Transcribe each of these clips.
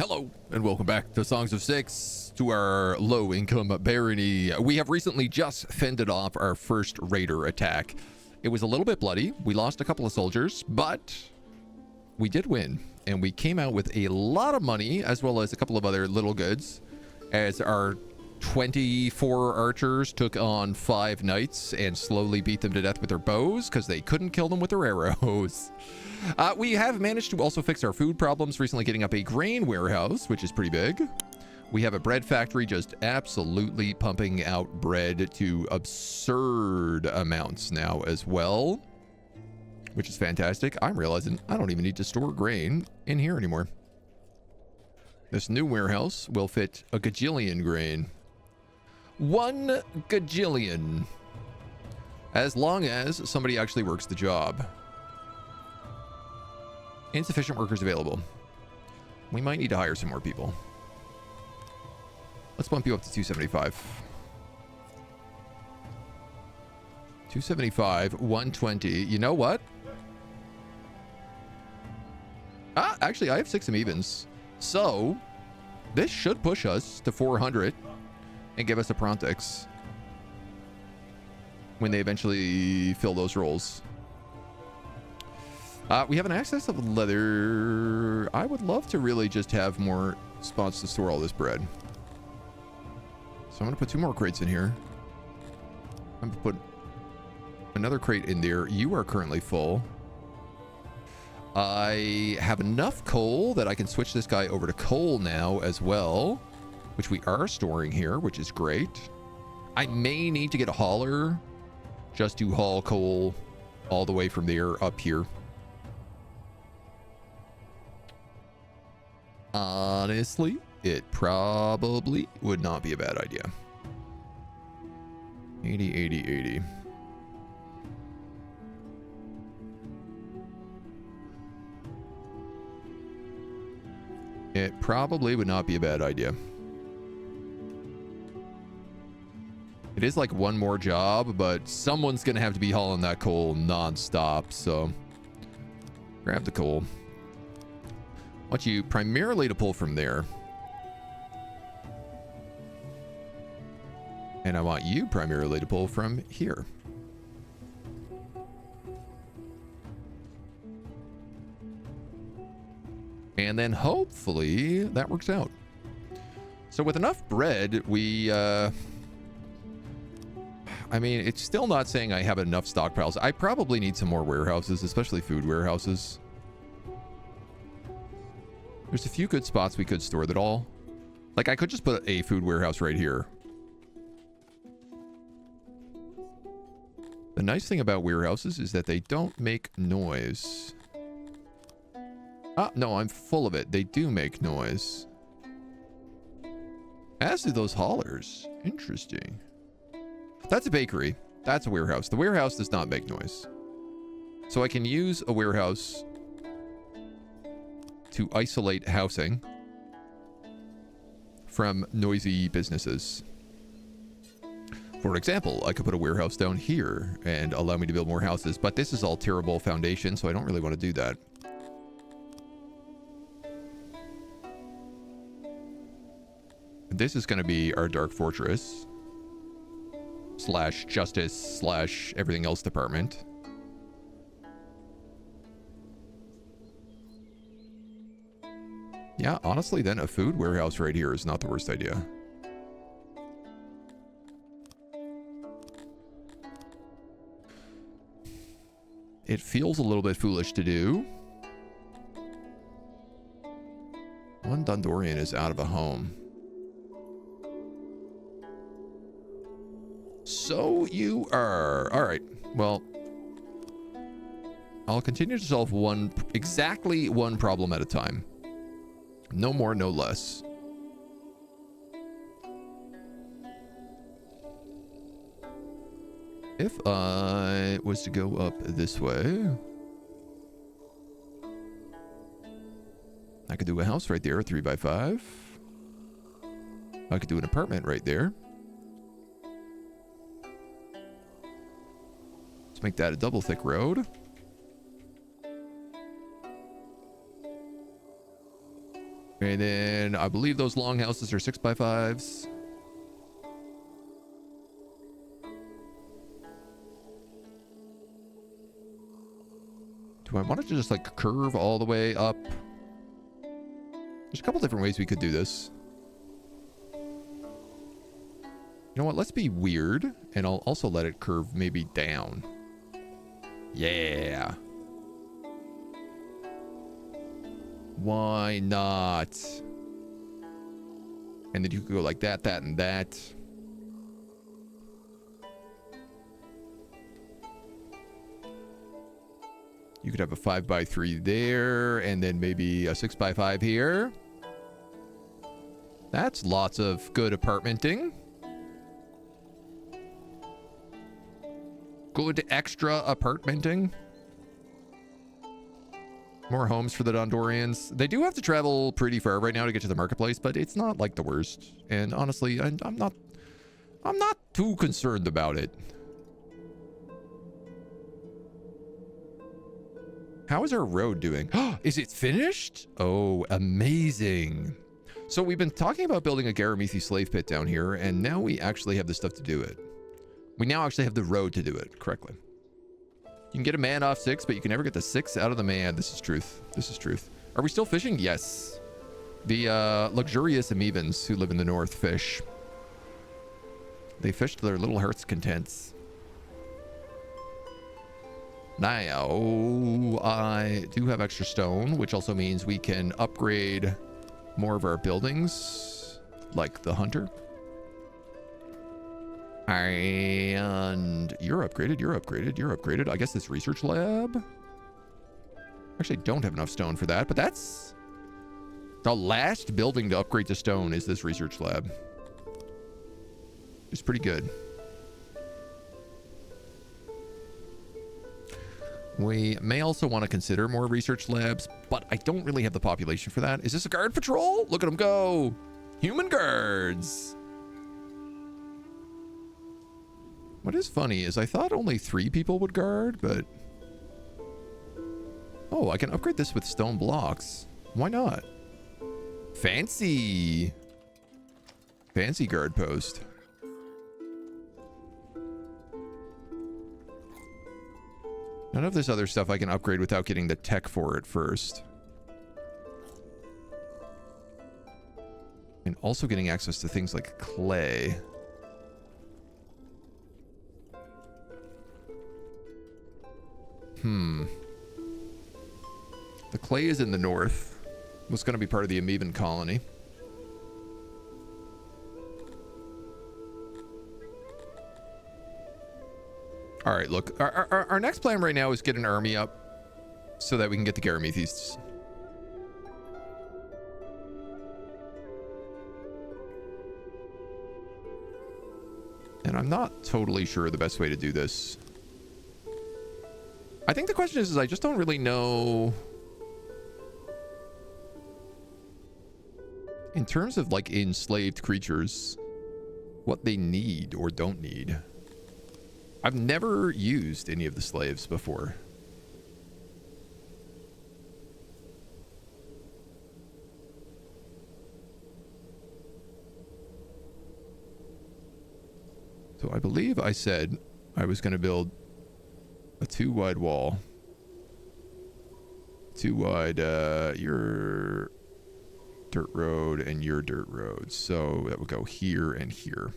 Hello, and welcome back to Songs of Syx, to our low-income barony. We have recently just fended off our first raider attack. It was a little bit bloody. We lost a couple of soldiers, but we did win. And we came out with a lot of money, as well as a couple of other little goods, as our 24 archers took on 5 knights and slowly beat them to death with their bows because they couldn't kill them with their arrows. We have managed to also fix our food problems, recently getting up a grain warehouse, which is pretty big. We have a bread factory just absolutely pumping out bread to absurd amounts now as well, which is fantastic. I'm realizing I don't even need to store grain in here anymore. This new warehouse will fit a gajillion grain. 1 gajillion. As long as somebody actually works the job. Insufficient workers available. We might need to hire some more people. Let's bump you up to 275. 275, 120. You know what? Actually, I have 6 evens. So, this should push us to 400 and give us a Prontix when they eventually fill those roles. We have an excess of leather. I would love to really just have more spots to store all this bread. So I'm going to put 2 more crates in here. I'm going to put another crate in there. You are currently full. I have enough coal that I can switch this guy over to coal now as well, which we are storing here, which is great. I may need to get a hauler just to haul coal all the way from there up here. Honestly, it probably would not be a bad idea. 80, 80, 80. It probably would not be a bad idea. It is like one more job, but someone's going to have to be hauling that coal nonstop, so grab the coal. I want you primarily to pull from there. And I want you primarily to pull from here. And then hopefully that works out. So with enough bread, we... I mean, it's still not saying I have enough stockpiles. I probably need some more warehouses, especially food warehouses. There's a few good spots we could store that all. Like, I could just put a food warehouse right here. The nice thing about warehouses is that they don't make noise. No, I'm full of it. They do make noise. As do those haulers. Interesting. That's a bakery. That's a warehouse. The warehouse does not make noise. So I can use a warehouse to isolate housing from noisy businesses. For example, I could put a warehouse down here and allow me to build more houses, but this is all terrible foundation, so I don't really want to do that. This is going to be our dark fortress / justice / everything else department. Yeah, honestly, then a food warehouse right here is not the worst idea. It feels a little bit foolish to do. 1 Dondorian is out of a home. So you are. All right. Well, I'll continue to solve exactly one problem at a time. No more, no less. If I was to go up this way, I could do a house right there, 3x5. I could do an apartment right there. Let's make that a double thick road. And then I believe those long houses are 6x5s. Do I want it to just like curve all the way up? There's a couple different ways we could do this. You know what? Let's be weird. And I'll also let it curve maybe down. Yeah. Why not? And then you could go like that, that, and that. You could have a 5x3 there, and then maybe a 6x5 here. That's lots of good apartmenting. Good extra apartmenting. More homes for the Dondorians. They do have to travel pretty far right now to get to the marketplace, but it's not like the worst. And honestly, I'm not too concerned about it. How is our road doing? Is it finished? Oh, amazing. So we've been talking about building a Garamithi slave pit down here, and now we actually have the stuff to do it. We now actually have the road to do it correctly. You can get a man off 6, but you can never get the 6 out of the man. This is truth. This is truth. Are we still fishing? Yes. The luxurious amoebans who live in the north fish. They fish to their little heart's contents. Now, I do have extra stone, which also means we can upgrade more of our buildings, like the hunter. And you're upgraded, you're upgraded, you're upgraded. I guess this research lab. Actually, don't have enough stone for that, but that's the last building to upgrade to stone is this research lab. It's pretty good. We may also want to consider more research labs, but I don't really have the population for that. Is this a guard patrol? Look at them go. Human guards. What is funny is I thought only 3 people would guard, but... Oh, I can upgrade this with stone blocks. Why not? Fancy. Fancy guard post. None of this other stuff I can upgrade without getting the tech for it first. And also getting access to things like clay. The clay is in the north. It's going to be part of the amoeban colony. All right, look. Our next plan right now is get an army up so that we can get the Garamithis. And I'm not totally sure the best way to do this. I think the question is I just don't really know in terms of like enslaved creatures what they need or don't need. I've never used any of the slaves before. So I believe I said I was going to build a 2-wide wall. 2-wide, your dirt road and your dirt road. So that would go here and here.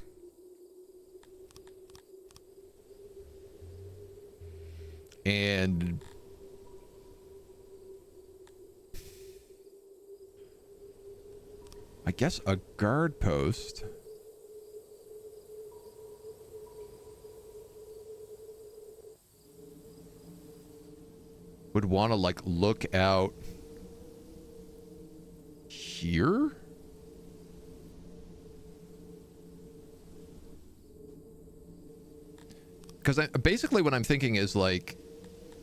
And I guess a guard post would want to like look out here. Because basically what I'm thinking is like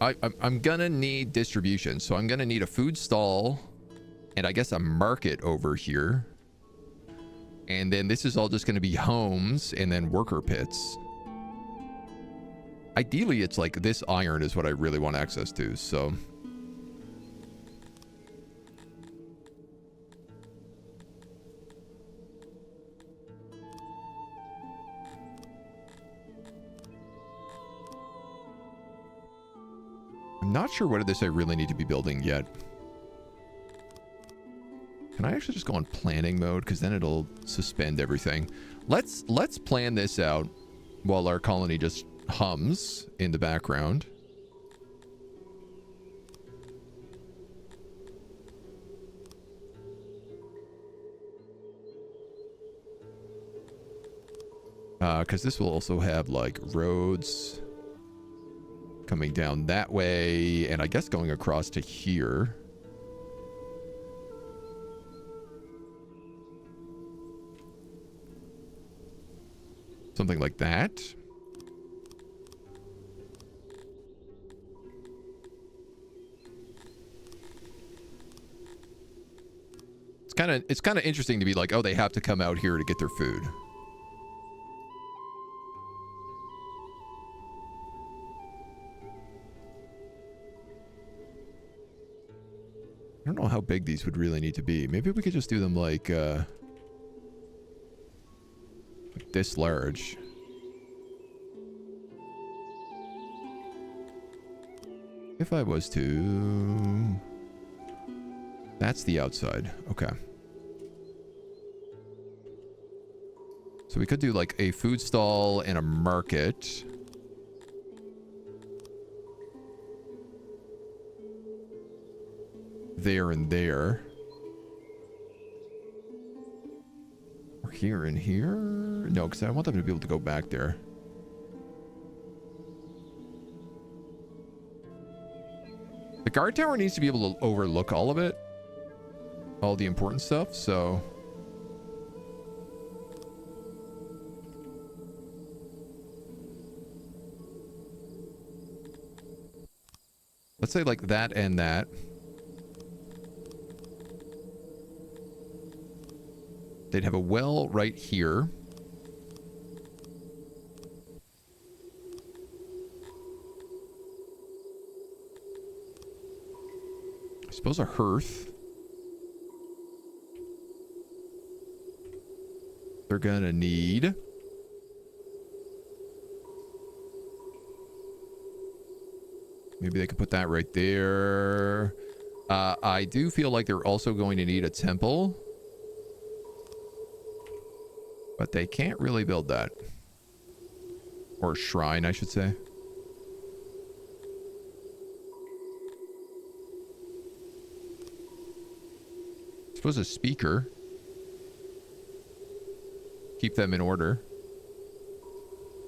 I'm gonna need distribution, so I'm gonna need a food stall and I guess a market over here, and then this is all just gonna be homes and then worker pits. Ideally it's like this iron is what I really want access to, so Not sure what it is I really need to be building yet. Can I actually just go on planning mode? Because then it'll suspend everything. Let's plan this out while our colony just hums in the background. Because this will also have like roads coming down that way, and I guess going across to here. Something like that. It's kind of interesting to be like, oh, they have to come out here to get their food. I don't know how big these would really need to be. Maybe we could just do them like this large. If I was to... That's the outside. Okay. So we could do like a food stall and a market. There and there. Or here and here? No, because I want them to be able to go back there. The guard tower needs to be able to overlook all of it. All the important stuff, so... Let's say like that and that. They'd have a well right here. I suppose a hearth. They're gonna need. Maybe they could put that right there. I do feel like they're also going to need a temple. But they can't really build that. Or a shrine, I should say. I suppose a speaker. Keep them in order.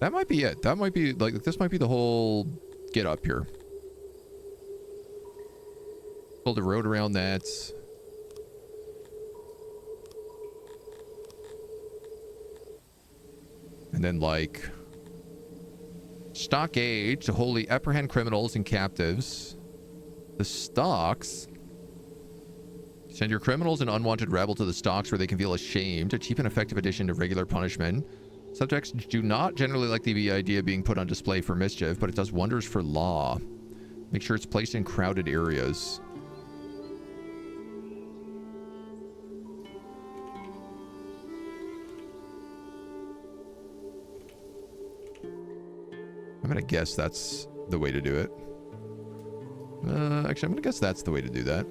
That might be it. That might be, like, this might be the whole get up here. Build a road around that. And then, like, stockade to wholly apprehend criminals and captives. The stocks. Send your criminals and unwanted rabble to the stocks where they can feel ashamed. A cheap and effective addition to regular punishment. Subjects do not generally like the idea of being put on display for mischief, but it does wonders for law. Make sure it's placed in crowded areas. I'm gonna guess that's the way to do it. Actually, I'm gonna guess that's the way to do that.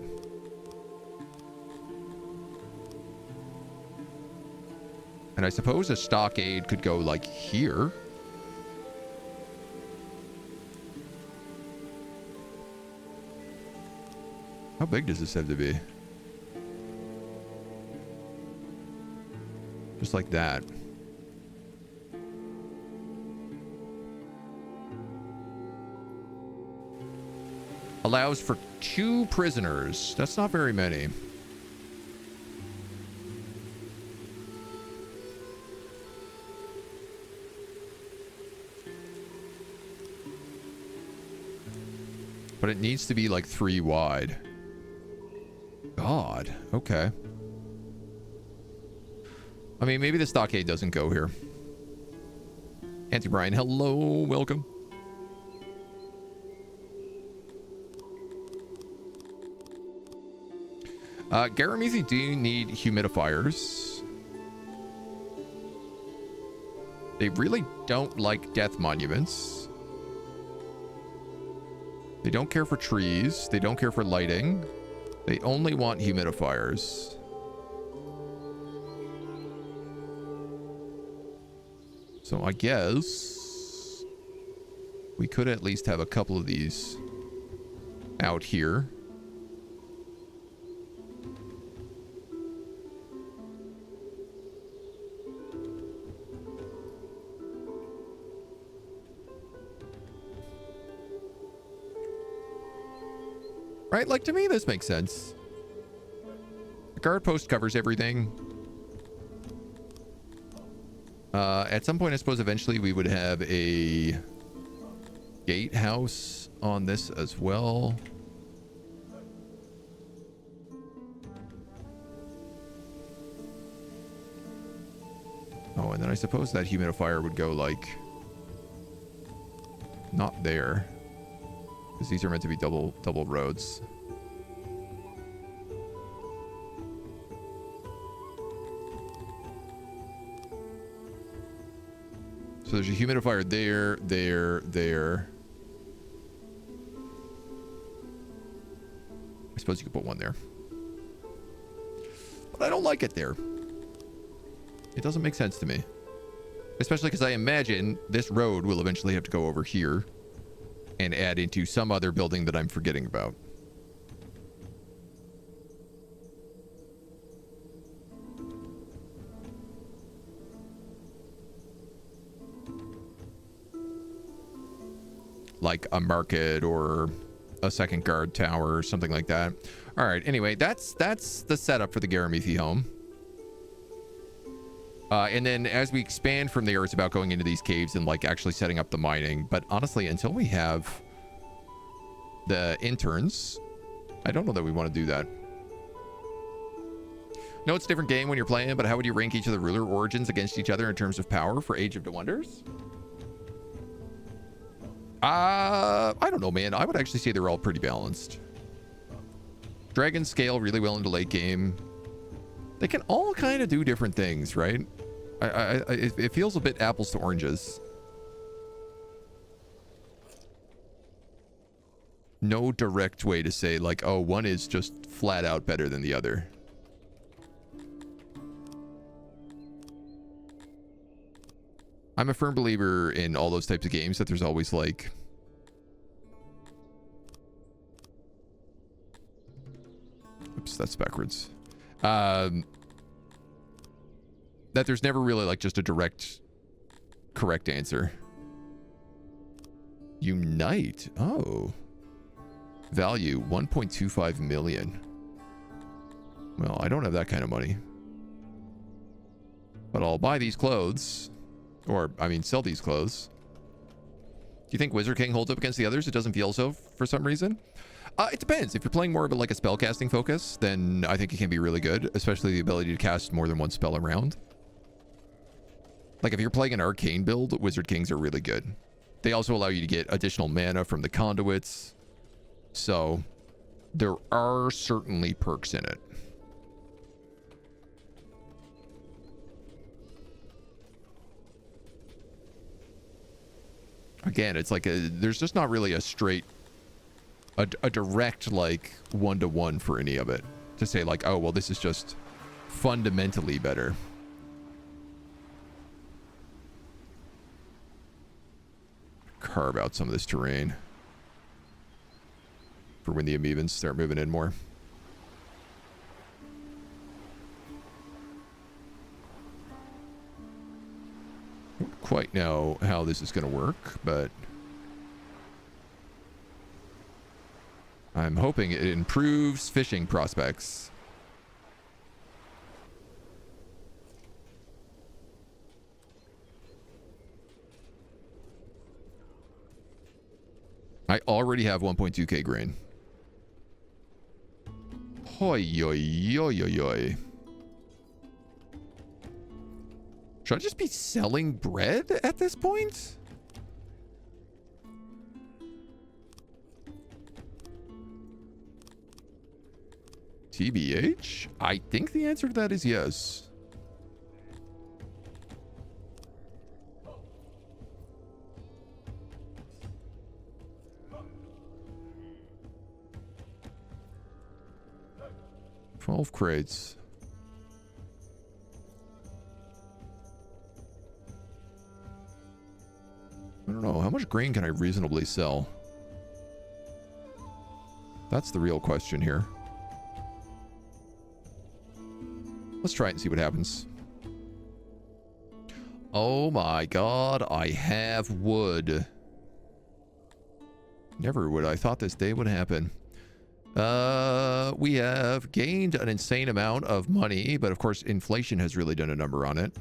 And I suppose a stockade could go like here. How big does this have to be? Just like that. Allows for 2 prisoners. That's not very many. But it needs to be like 3 wide. God. Okay. I mean, maybe the stockade doesn't go here. Auntie Brian, hello. Welcome. Garamizi do need humidifiers. They really don't like death monuments. They don't care for trees. They don't care for lighting. They only want humidifiers. So I guess we could at least have a couple of these out here. Right? Like, to me, this makes sense. The guard post covers everything. At some point, I suppose eventually we would have a gatehouse on this as well. Oh, and then I suppose that humidifier would go, like, not there. Because these are meant to be double roads. So there's a humidifier there, there. I suppose you could put one there. But I don't like it there. It doesn't make sense to me. Especially because I imagine this road will eventually have to go over here and add into some other building that I'm forgetting about. Like a market or a second guard tower or something like that. All right, anyway, that's the setup for the Garamithi home. And then as we expand from there, it's about going into these caves and like actually setting up the mining. But honestly, until we have the interns, I don't know that we want to do that. No, it's a different game when you're playing, but how would you rank each of the ruler origins against each other in terms of power for Age of the Wonders? I don't know, man. I would actually say they're all pretty balanced. Dragons scale really well into late game. They can all kind of do different things, right? It feels a bit apples to oranges. No direct way to say, like, oh, one is just flat out better than the other. I'm a firm believer in all those types of games that there's always, like... Oops, that's backwards. That there's never really like just a direct correct answer. Unite. Oh. Value 1.25 million. Well, I don't have that kind of money. But I'll buy these clothes. Or, I mean, sell these clothes. Do you think Wizard King holds up against the others? It doesn't feel so for some reason. It depends. If you're playing more of like a spellcasting focus, then I think it can be really good. Especially the ability to cast more than one spell around. Like if you're playing an arcane build, Wizard Kings are really good. They also allow you to get additional mana from the conduits. So there are certainly perks in it. Again, it's like there's just not really a straight, a direct like one-to-one for any of it. To say like, oh, well, this is just fundamentally better. Carve out some of this terrain for when the amoebans start moving in more. Don't quite know how this is going to work, but I'm hoping it improves fishing prospects. I already have 1.2k grain. Hoi, yoi, yoi, yoi, yoi. Should I just be selling bread at this point? TBH? I think the answer to that is yes. 12 crates. I don't know. How much grain can I reasonably sell? That's the real question here. Let's try it and see what happens. Oh my god, I have wood. Never would I thought this day would happen. We have gained an insane amount of money, but of course inflation has really done a number on it.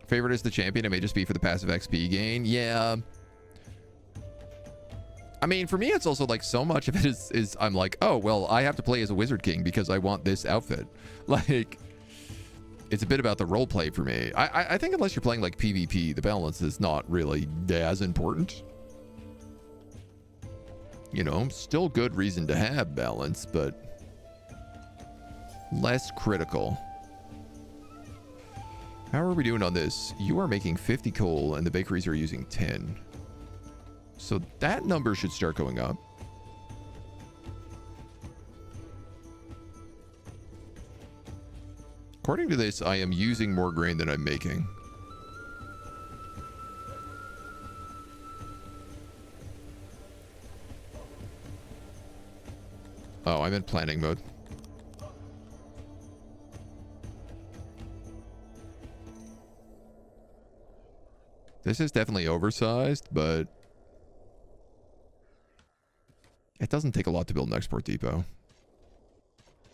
Favorite is the champion. It may just be for the passive XP gain. Yeah. I mean, for me, it's also like so much of it is I'm like, oh, well, I have to play as a Wizard King because I want this outfit. Like, it's a bit about the role play for me. I think unless you're playing like PvP, the balance is not really as important. You know, still good reason to have balance, but less critical. How are we doing on this? You are making 50 coal and the bakeries are using 10. So that number should start going up. According to this, I am using more grain than I'm making. Oh, I'm in planning mode. This is definitely oversized, but it doesn't take a lot to build an export depot.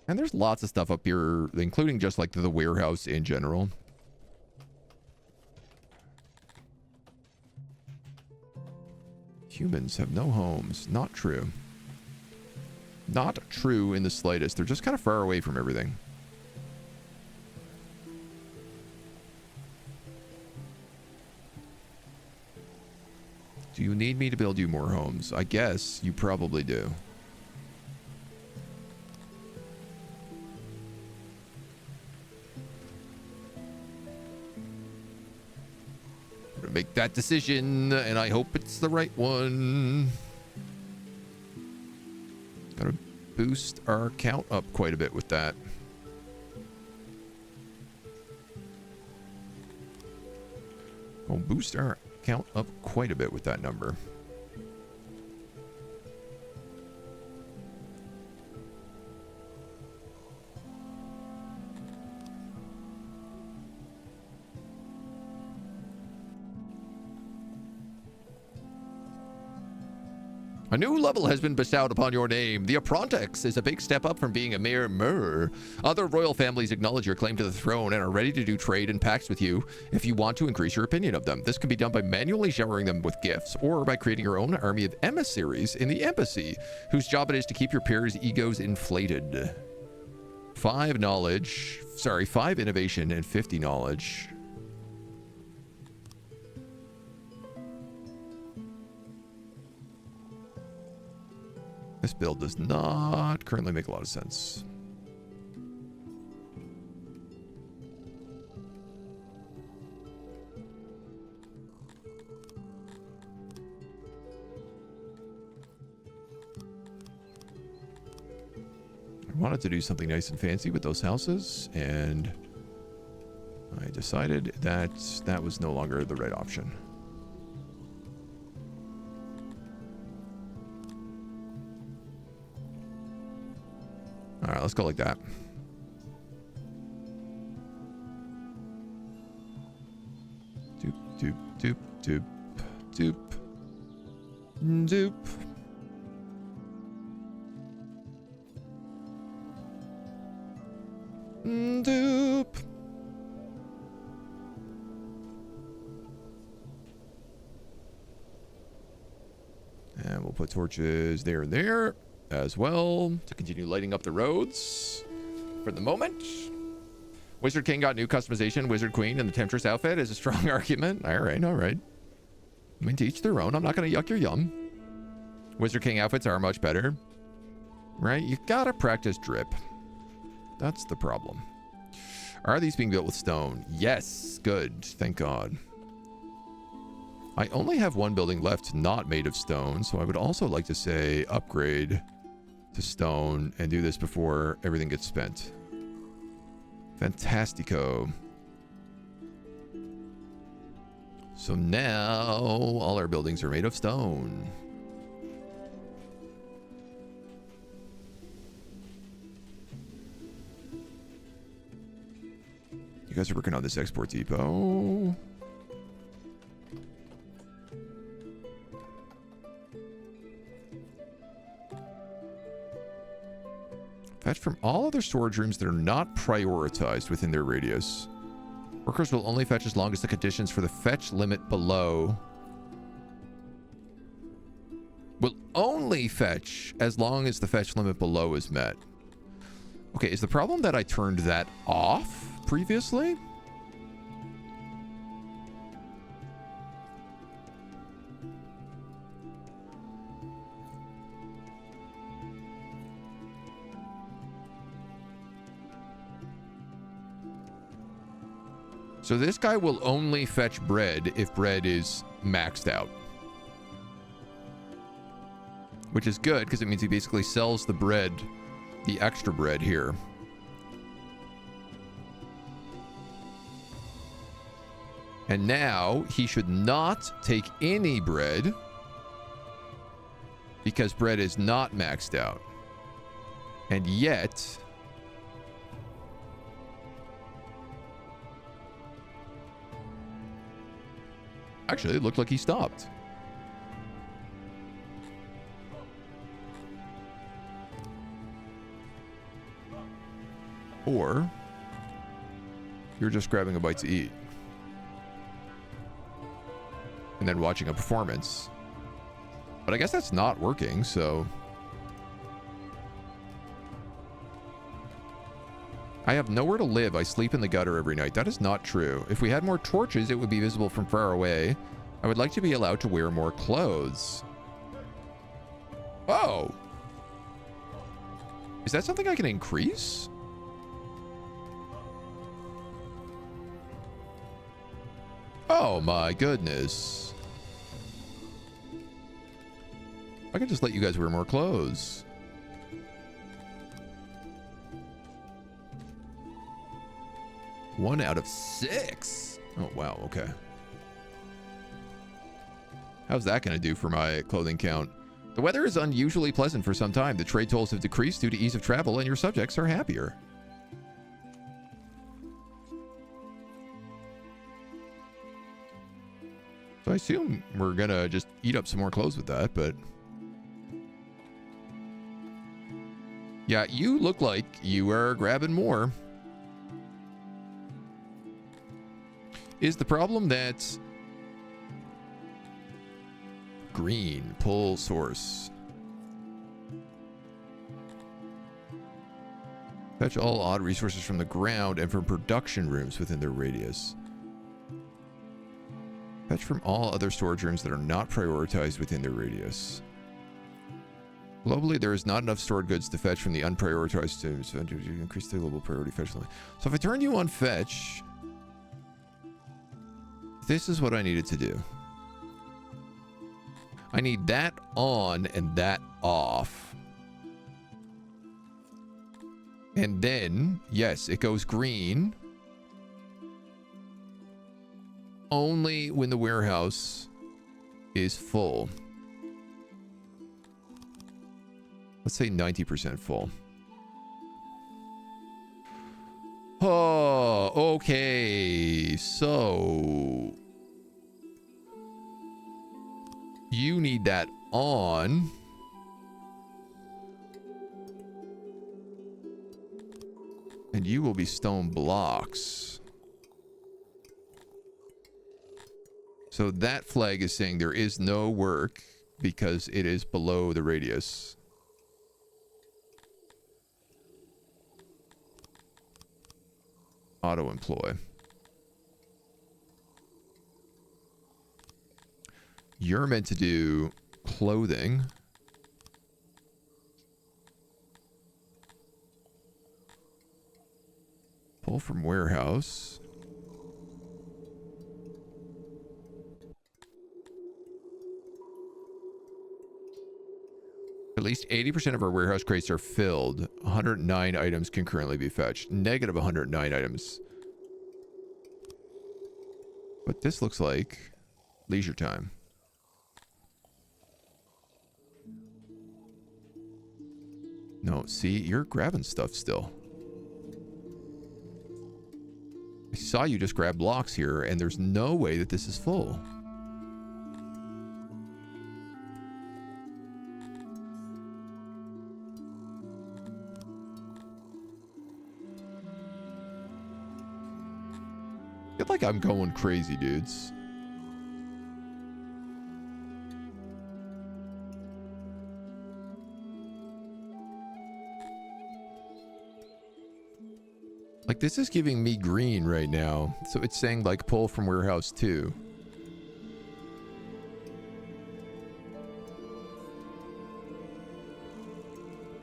And there's lots of stuff up here, including just like the warehouse in general. Humans have no homes. Not true. Not true in the slightest. They're just kind of far away from everything. Do you need me to build you more homes? I guess you probably do. Gonna make that decision, and I hope it's the right one. Gotta boost our count up quite a bit with that. We'll boost our count up quite a bit with that number. A new level has been bestowed upon your name. The Apprentice is a big step up from being a mere mer. Other royal families acknowledge your claim to the throne and are ready to do trade and pacts with you if you want to increase your opinion of them. This can be done by manually showering them with gifts or by creating your own army of emissaries in the embassy, whose job it is to keep your peers' egos inflated. 5 innovation and 50 knowledge. This build does not currently make a lot of sense. I wanted to do something nice and fancy with those houses, and I decided that that was no longer the right option. All right, let's go like that. Doop, doop, doop, doop, doop, doop. Doop. And we'll put torches there and there as well to continue lighting up the roads for the moment. Wizard King got new customization. Wizard Queen and the Temptress outfit is a strong argument. All right, all right. I mean, to each their own. I'm not going to yuck your yum. Wizard King outfits are much better, right? You gotta practice drip. That's the problem. Are these being built with stone? Yes. Good. Thank God. I only have one building left not made of stone, so I would also like to say upgrade to stone and do this before everything gets spent. Fantastico. So now all our buildings are made of stone. You guys are working on this export depot. Fetch from all other storage rooms that are not prioritized within their radius. Workers will only fetch as long as the conditions for the fetch limit below. Will only fetch as long as the fetch limit below is met. Okay, is the problem that I turned that off previously? So this guy will only fetch bread if bread is maxed out. Which is good, because it means he basically sells the bread, the extra bread here. And now he should not take any bread, because bread is not maxed out. And yet... Actually, it looked like he stopped. Or you're just grabbing a bite to eat and then watching a performance. But I guess that's not working, so... I have nowhere to live. I sleep in the gutter every night. That is not true. If we had more torches, it would be visible from far away. I would like to be allowed to wear more clothes. Oh! Is that something I can increase? Oh my goodness. I can just let you guys wear more clothes. One out of 6. Oh, wow. Okay. How's that going to do for my clothing count? The weather is unusually pleasant for some time. The trade tolls have decreased due to ease of travel, and your subjects are happier. So I assume we're going to just eat up some more clothes with that, but... Yeah, you look like you are grabbing more. Is the problem that green pull source? Fetch all odd resources from the ground and from production rooms within their radius. Fetch from all other storage rooms that are not prioritized within their radius. Globally, there is not enough stored goods to fetch from the unprioritized rooms. So increase the global priority fetch limit. So if I turn you on fetch... This is what I needed to do. I need that on and that off. And then, yes, it goes green. Only when the warehouse is full. Let's say 90% full. Oh, okay. So you need that on. And you will be stone blocks. So that flag is saying there is no work because it is below the radius. Auto employ. You're meant to do clothing. Pull from warehouse. least 80% of our warehouse crates are filled. 109 items can currently be fetched. Negative 109 items. But this looks like leisure time. No, see, you're grabbing stuff still. I saw you just grab blocks here, and there's no way that this is full. I feel like I'm going crazy, dudes. Like, this is giving me green right now. So it's saying, like, pull from warehouse 2.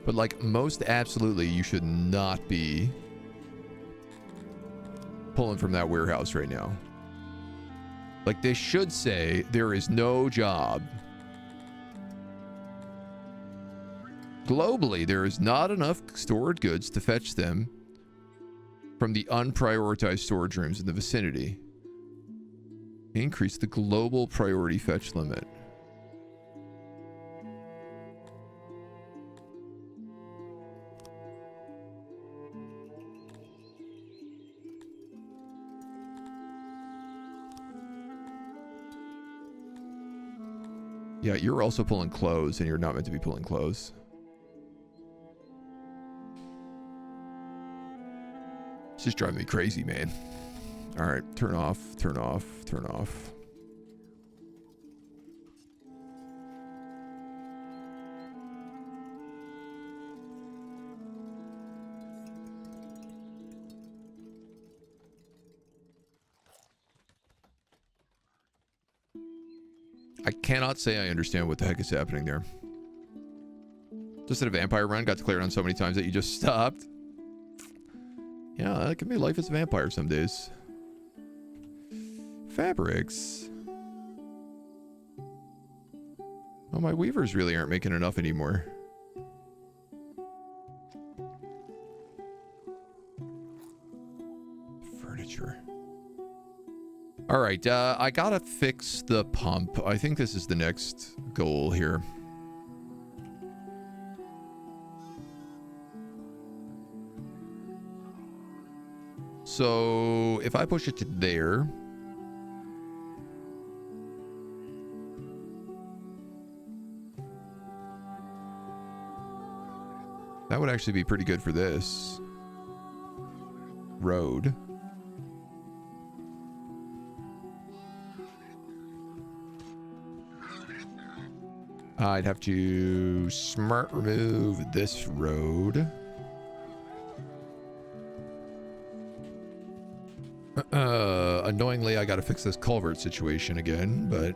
But, like, most absolutely, you should not be pulling from that warehouse right now. Like, they should say there is no job. Globally, there is not enough stored goods to fetch them from the unprioritized storage rooms in the vicinity. Increase the global priority fetch limit. Yeah, you're also pulling clothes, and you're not meant to be pulling clothes. It's just driving me crazy, man. All right, turn off, turn off, turn off. I cannot say I understand what the heck is happening there. Just did a vampire run, got declared on so many times that you just stopped. Yeah, that can be life as a vampire some days. Fabrics. Oh, my weavers really aren't making enough anymore. Furniture. All right, I gotta fix the pump. I think this is the next goal here. So if I push it to there, that would actually be pretty good for this road. I'd have to smart remove this road. Annoyingly, I gotta fix this culvert situation again, but...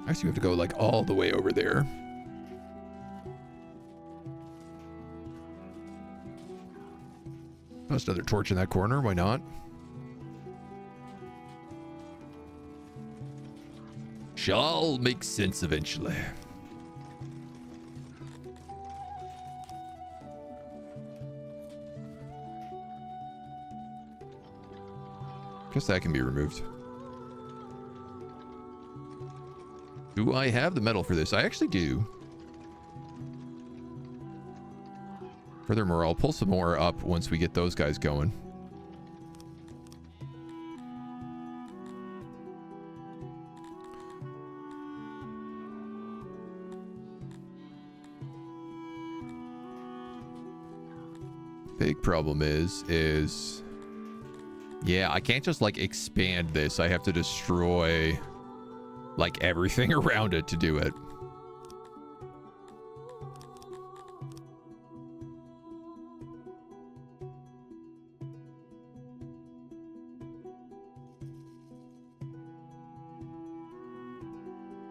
Actually, we have to go, like, all the way over there. Just another torch in that corner, why not? Shall make sense eventually. Guess that can be removed. Do I have the metal for this? I actually do. Furthermore, I'll pull some more up once we get those guys going. Big problem is yeah, I can't just like expand this. I have to destroy like everything around it to do it.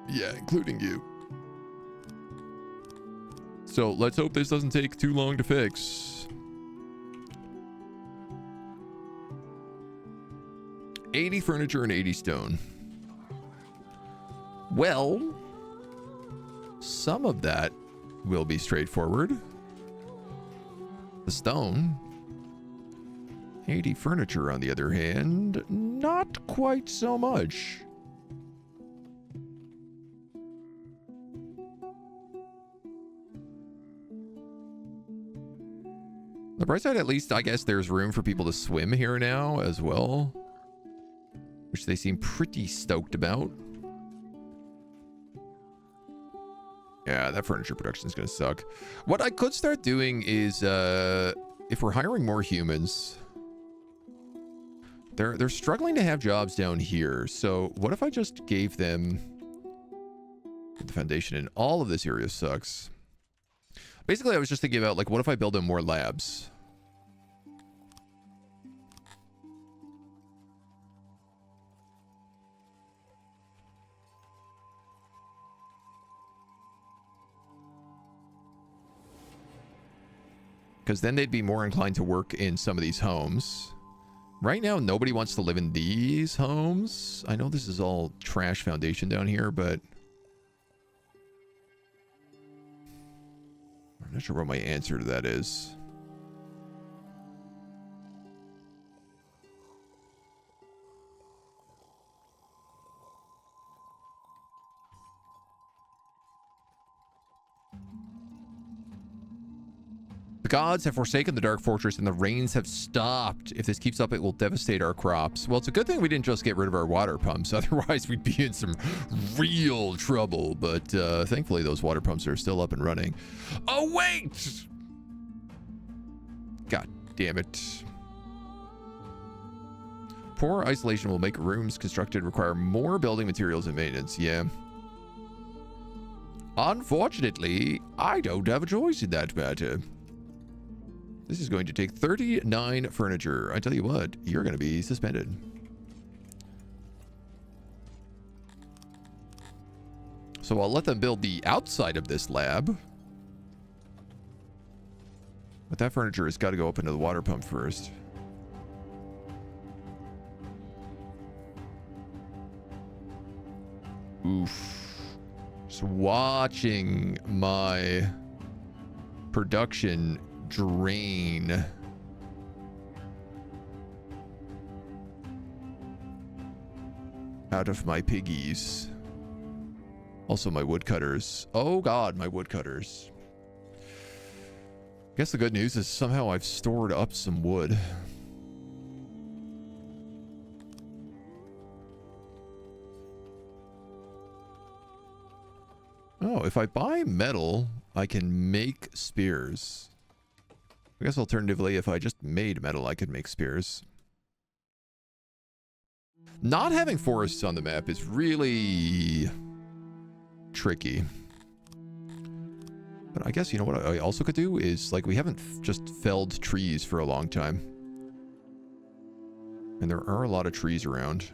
Yeah, including you. So let's hope this doesn't take too long to fix. 80 furniture and 80 stone. Well, some of that will be straightforward. The stone. 80 furniture, on the other hand, not quite so much. The bright side, at least, I guess there's room for people to swim here now as well, which they seem pretty stoked about. Yeah, that furniture production is going to suck. What I could start doing is, if we're hiring more humans, they're struggling to have jobs down here. So what if I just gave them the foundation, and all of this area sucks. Basically, I was just thinking about, like, what if I build them more labs? Because then they'd be more inclined to work in some of these homes. Right now, nobody wants to live in these homes. I know this is all trash foundation down here, but I'm not sure what my answer to that is. The gods have forsaken the dark fortress and the rains have stopped. If this keeps up, it will devastate our crops. Well, it's a good thing we didn't just get rid of our water pumps. Otherwise, we'd be in some real trouble. But thankfully, those water pumps are still up and running. Oh, wait! God damn it. Poor isolation will make rooms constructed require more building materials and maintenance. Yeah. Unfortunately, I don't have a choice in that matter. This is going to take 39 furniture. I tell you what, you're going to be suspended. So I'll let them build the outside of this lab. But that furniture has got to go up into the water pump first. Oof. Just watching my production drain. Out of my piggies. Also my woodcutters. Oh god, my woodcutters. I guess the good news is somehow I've stored up some wood. Oh, if I buy metal, I can make spears. I guess alternatively, if I just made metal, I could make spears. Not having forests on the map is really tricky. But I guess, you know what I also could do is, like, we haven't just felled trees for a long time. And there are a lot of trees around.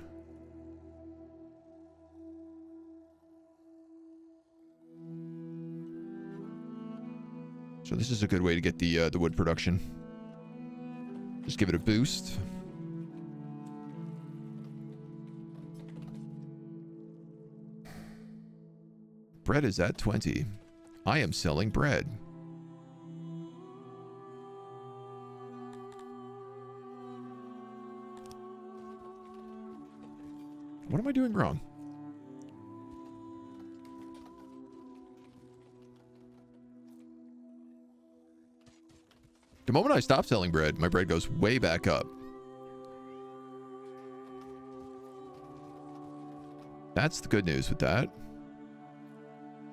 So this is a good way to get the wood production. Just give it a boost. Bread is at 20. I am selling bread. What am I doing wrong? The moment I stop selling bread, my bread goes way back up. That's the good news with that.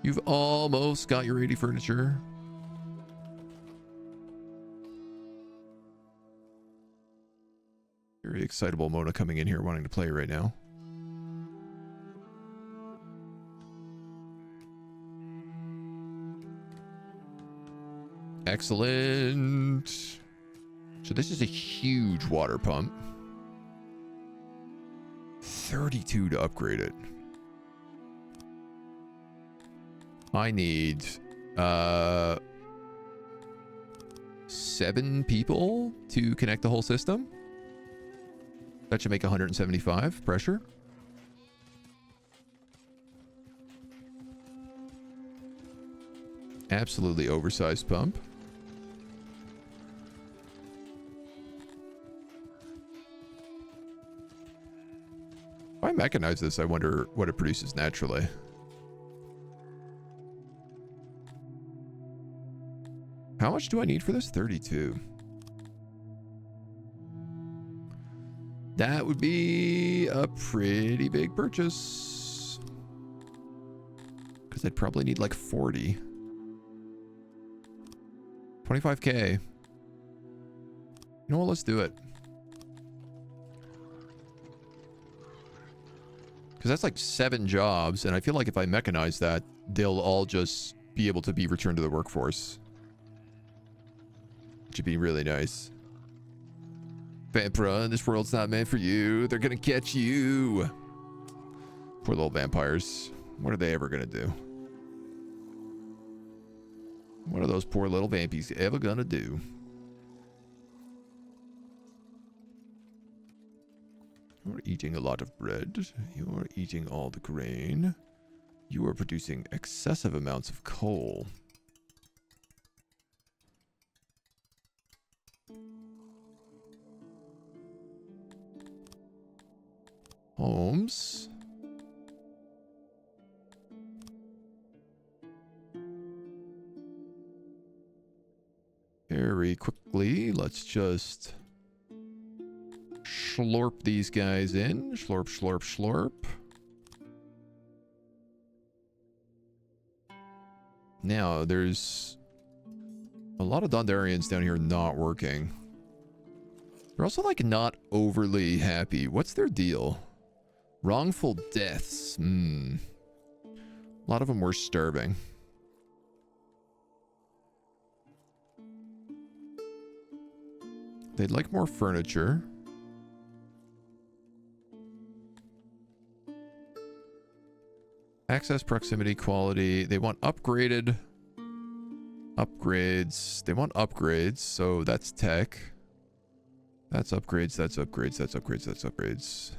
You've almost got your 80 furniture. Very excitable Mona coming in here wanting to play right now. Excellent. So this is a huge water pump. 32 to upgrade it. I need 7 people to connect the whole system. That should make 175 pressure. Absolutely oversized pump. If I mechanize this, I wonder what it produces naturally. How much do I need for this? 32. That would be a pretty big purchase. Because I'd probably need like 40. 25K. You know what? Let's do it. Because that's like 7 jobs. And I feel like if I mechanize that, they'll all just be able to be returned to the workforce. Which would be really nice. Vampira, this world's not meant for you. They're gonna catch you. Poor little vampires. What are they ever gonna do? What are those poor little vampies ever gonna do? You're eating a lot of bread. You're eating all the grain. You are producing excessive amounts of coal. Homes. Very quickly, let's just slurp these guys in. Slurp, slurp, slurp. Now, there's a lot of Dondarians down here not working. They're also, like, not overly happy. What's their deal? Wrongful deaths. A lot of them were starving. They'd like more furniture. Access, proximity, quality. They want upgraded upgrades. They want upgrades, so that's tech. That's upgrades, that's upgrades, that's upgrades, that's upgrades.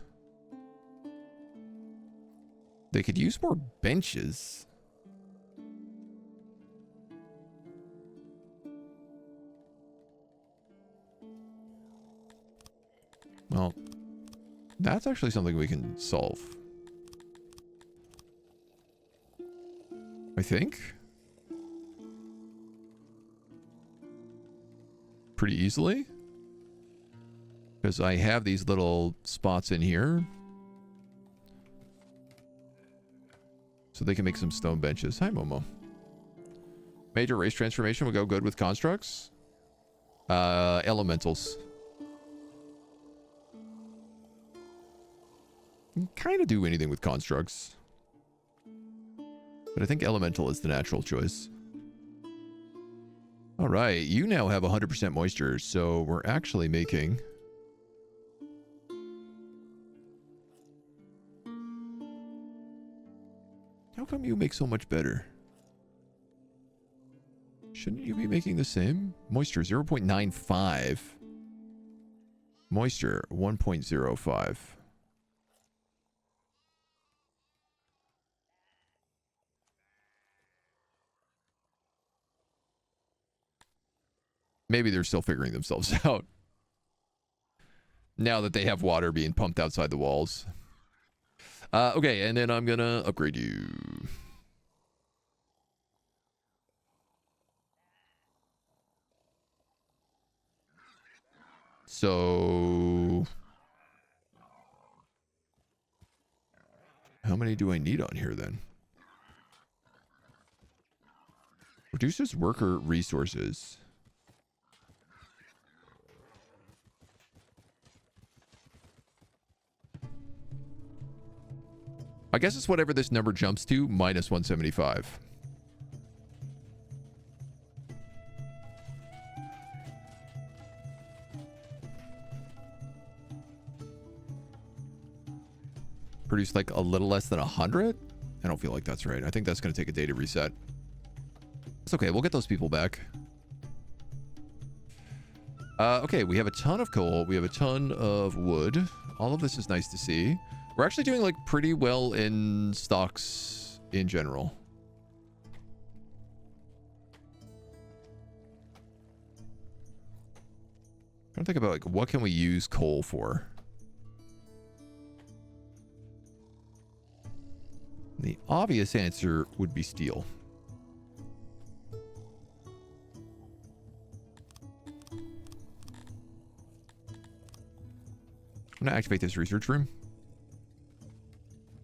They could use more benches. Well, that's actually something we can solve. I think. Pretty easily. Because I have these little spots in here. So they can make some stone benches. Hi, Momo. Major race transformation would go good with constructs. Elementals. You can kind of do anything with constructs. But I think elemental is the natural choice. Alright, you now have 100% moisture, so we're actually making... How come you make so much better? Shouldn't you be making the same? Moisture 0.95. Moisture 1.05. Maybe they're still figuring themselves out. Now that they have water being pumped outside the walls. Okay, and then I'm gonna upgrade you. So... how many do I need on here then? Reduces worker resources. I guess it's whatever this number jumps to, minus 175. Produce like a little less than 100? I don't feel like that's right. I think that's going to take a day to reset. It's okay. We'll get those people back. Okay, we have a ton of coal. We have a ton of wood. All of this is nice to see. We're actually doing like pretty well in stocks in general. I'm trying to think about like what can we use coal for? The obvious answer would be steel. I'm gonna activate this research room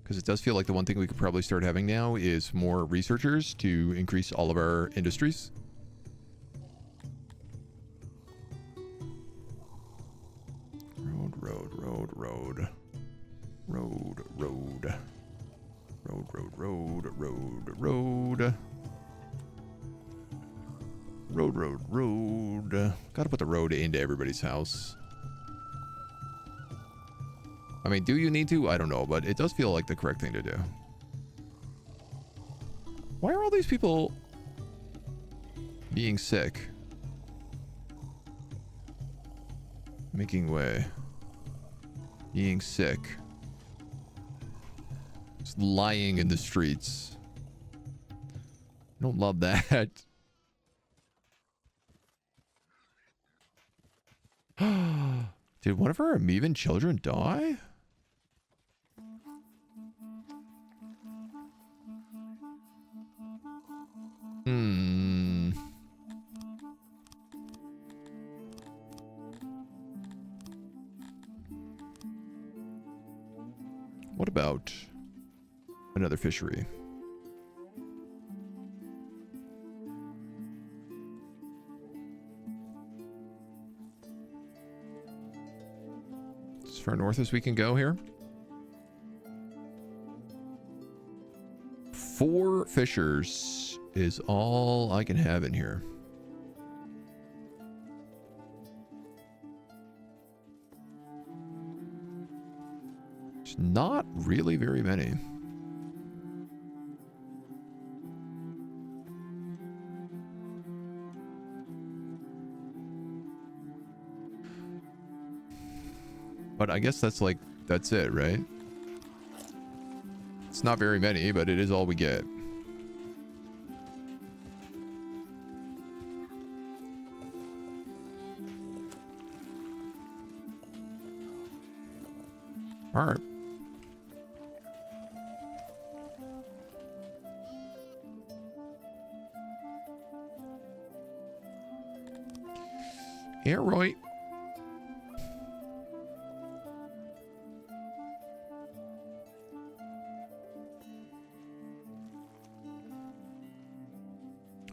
because it does feel like the one thing we could probably start having now is more researchers to increase all of our industries. Road. Gotta put the road into everybody's house. I mean, do you need to? I don't know, but it does feel like the correct thing to do. Why are all these people being sick? Making way. Being sick. Just lying in the streets. I don't love that. Did one of our amoeban children die? What about another fishery? As far north as we can go here. 4 fishers is all I can have in here. It's not really very many. But I guess that's it, right? It's not very many, but it is all we get. All right. Yeah, right.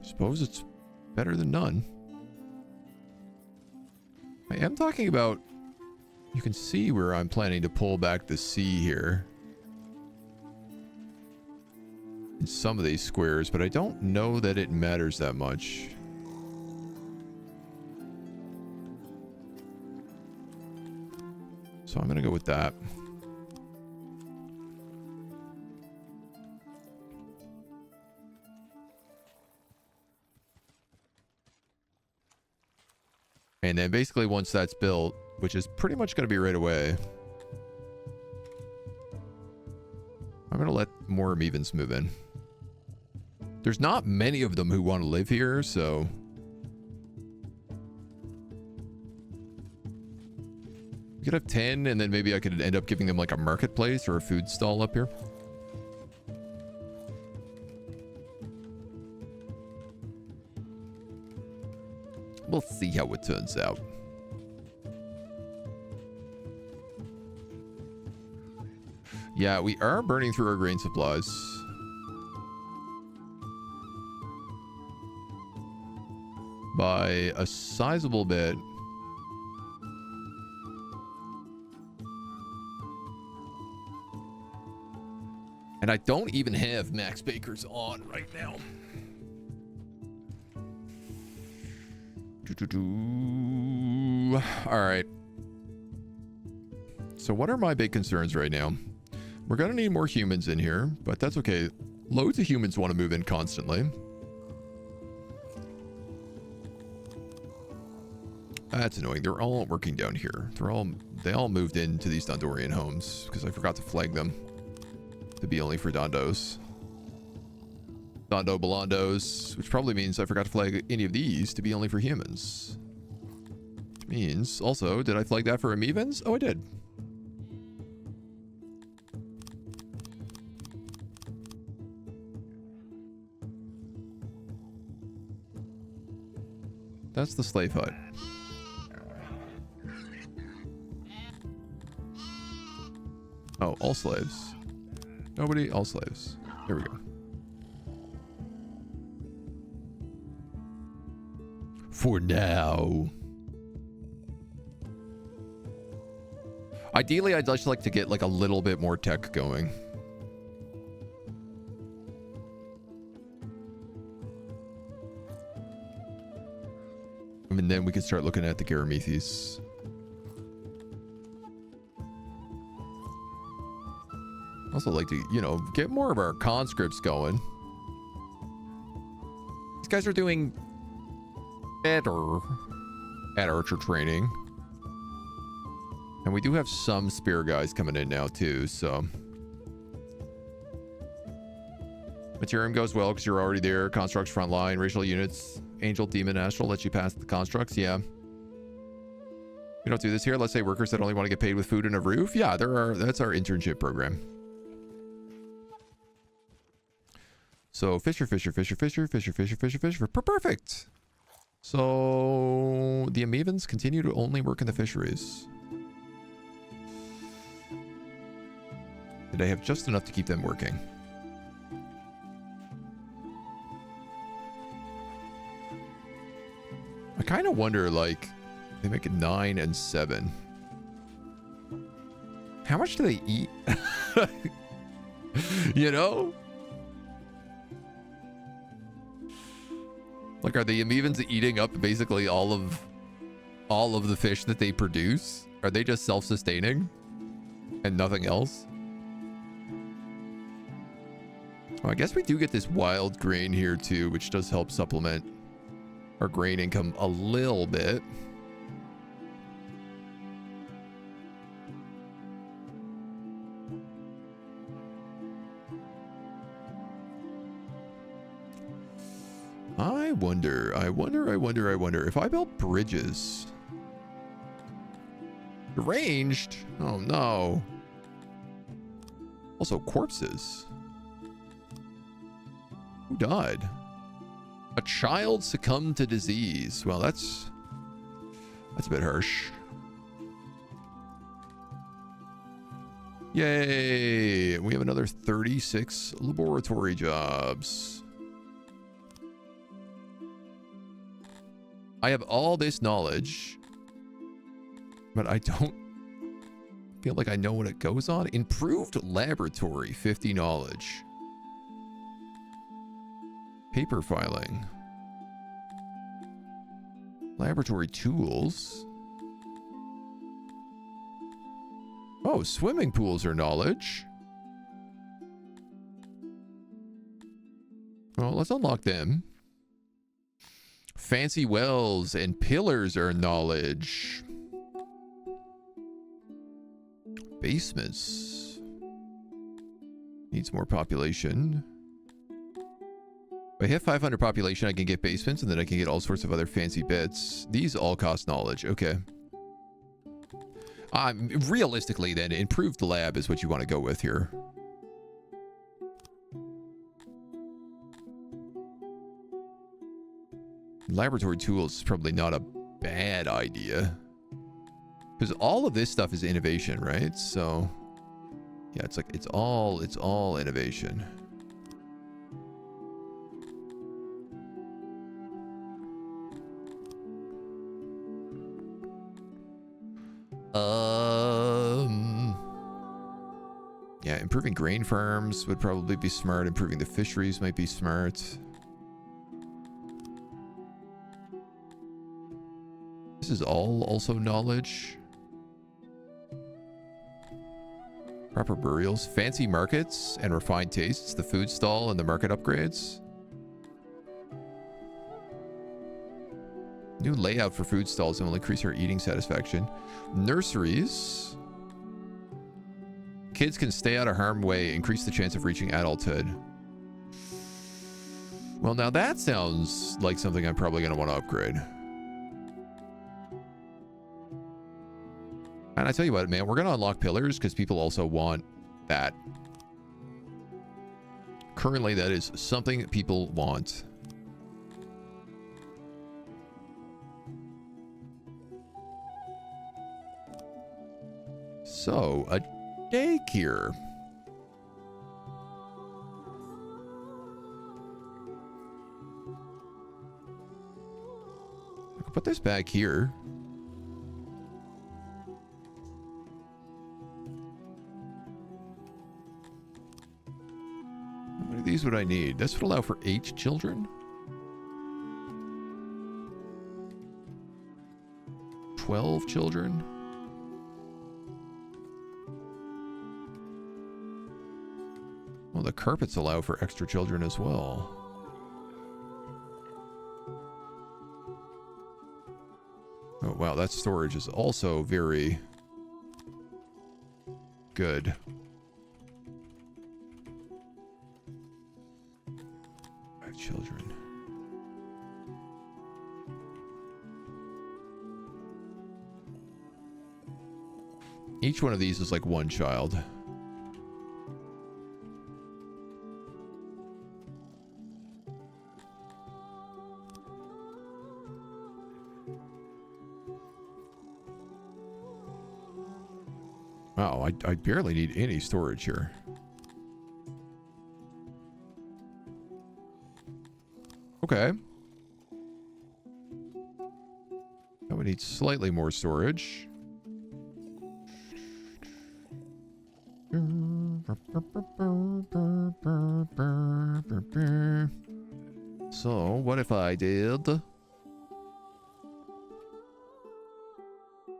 Suppose it's better than none. I am talking about, you can see where I'm planning to pull back the sea here in some of these squares, but I don't know that it matters that much. So I'm gonna go with that. And then basically once that's built, which is pretty much going to be right away, I'm going to let more amoebans move in. There's not many of them who want to live here, so... we could have 10, and then maybe I could end up giving them like a marketplace or a food stall up here. We'll see how it turns out. Yeah, we are burning through our grain supplies. By a sizable bit. And I don't even have Max Bakers on right now. All right. So what are my big concerns right now? We're going to need more humans in here, but that's okay. Loads of humans want to move in constantly. That's annoying. They're all working down here. They all moved into these Dondorian homes because I forgot to flag them to be only for Dondos. Dondo Belondos, which probably means I forgot to flag any of these to be only for humans. Which means, also, did I flag that for Amevans? Oh, I did. That's the slave hut. Oh, all slaves. Nobody, all slaves. There we go. For now. Ideally, I'd just like to get like a little bit more tech going. And then we can start looking at the Garamethis. Also like to, you know, get more of our conscripts going. These guys are doing better at archer training. And we do have some spear guys coming in now too, so. Materium goes well because you're already there. Constructs front line, racial units, angel, demon, astral lets you pass the constructs. Yeah. We don't do this here. Let's say workers that only want to get paid with food and a roof. Yeah, that's our internship program. So Fisher. Perfect. So the Amevans continue to only work in the fisheries. Did I have just enough to keep them working? I kind of wonder, like, they make it 9 and 7. How much do they eat? You know? Like, are the Amevans eating up basically all of the fish that they produce? Are they just self-sustaining and nothing else? Oh, I guess we do get this wild grain here too, which does help supplement our grain income a little bit. I wonder if I built bridges. Deranged? Oh no. Also corpses. Who died? A child succumbed to disease. Well, that's a bit harsh. Yay! We have another 36 laboratory jobs. I have all this knowledge, but I don't feel like I know what it goes on. Improved laboratory, 50 knowledge. Paper filing. Laboratory tools. Oh, swimming pools are knowledge. Well, let's unlock them. Fancy wells and pillars are knowledge. Basements. Needs more population. If I hit 500 population, I can get basements, and then I can get all sorts of other fancy bits. These all cost knowledge. Okay. Realistically, then, improved lab is what you want to go with here. Laboratory tools is probably not a bad idea. Because all of this stuff is innovation, right? So, yeah, it's like, it's all innovation. Yeah, improving grain farms would probably be smart. Improving the fisheries might be smart. This is all also knowledge. Proper burials, fancy markets and refined tastes, the food stall and the market upgrades. New layout for food stalls and will increase our eating satisfaction. Nurseries. Kids can stay out of harm's way, increase the chance of reaching adulthood. Well, now that sounds like something I'm probably going to want to upgrade. And I tell you what, man, we're going to unlock pillars because people also want that. Currently, that is something people want. So, a daycare. I can put this back here. How many of these would I need? This would allow for 8 children. 12 children. Well, the carpets allow for extra children as well. Oh, wow, that storage is also very good. Children. Each one of these is like one child. Wow, I barely need any storage here. Okay. I would need slightly more storage. So, what if I did?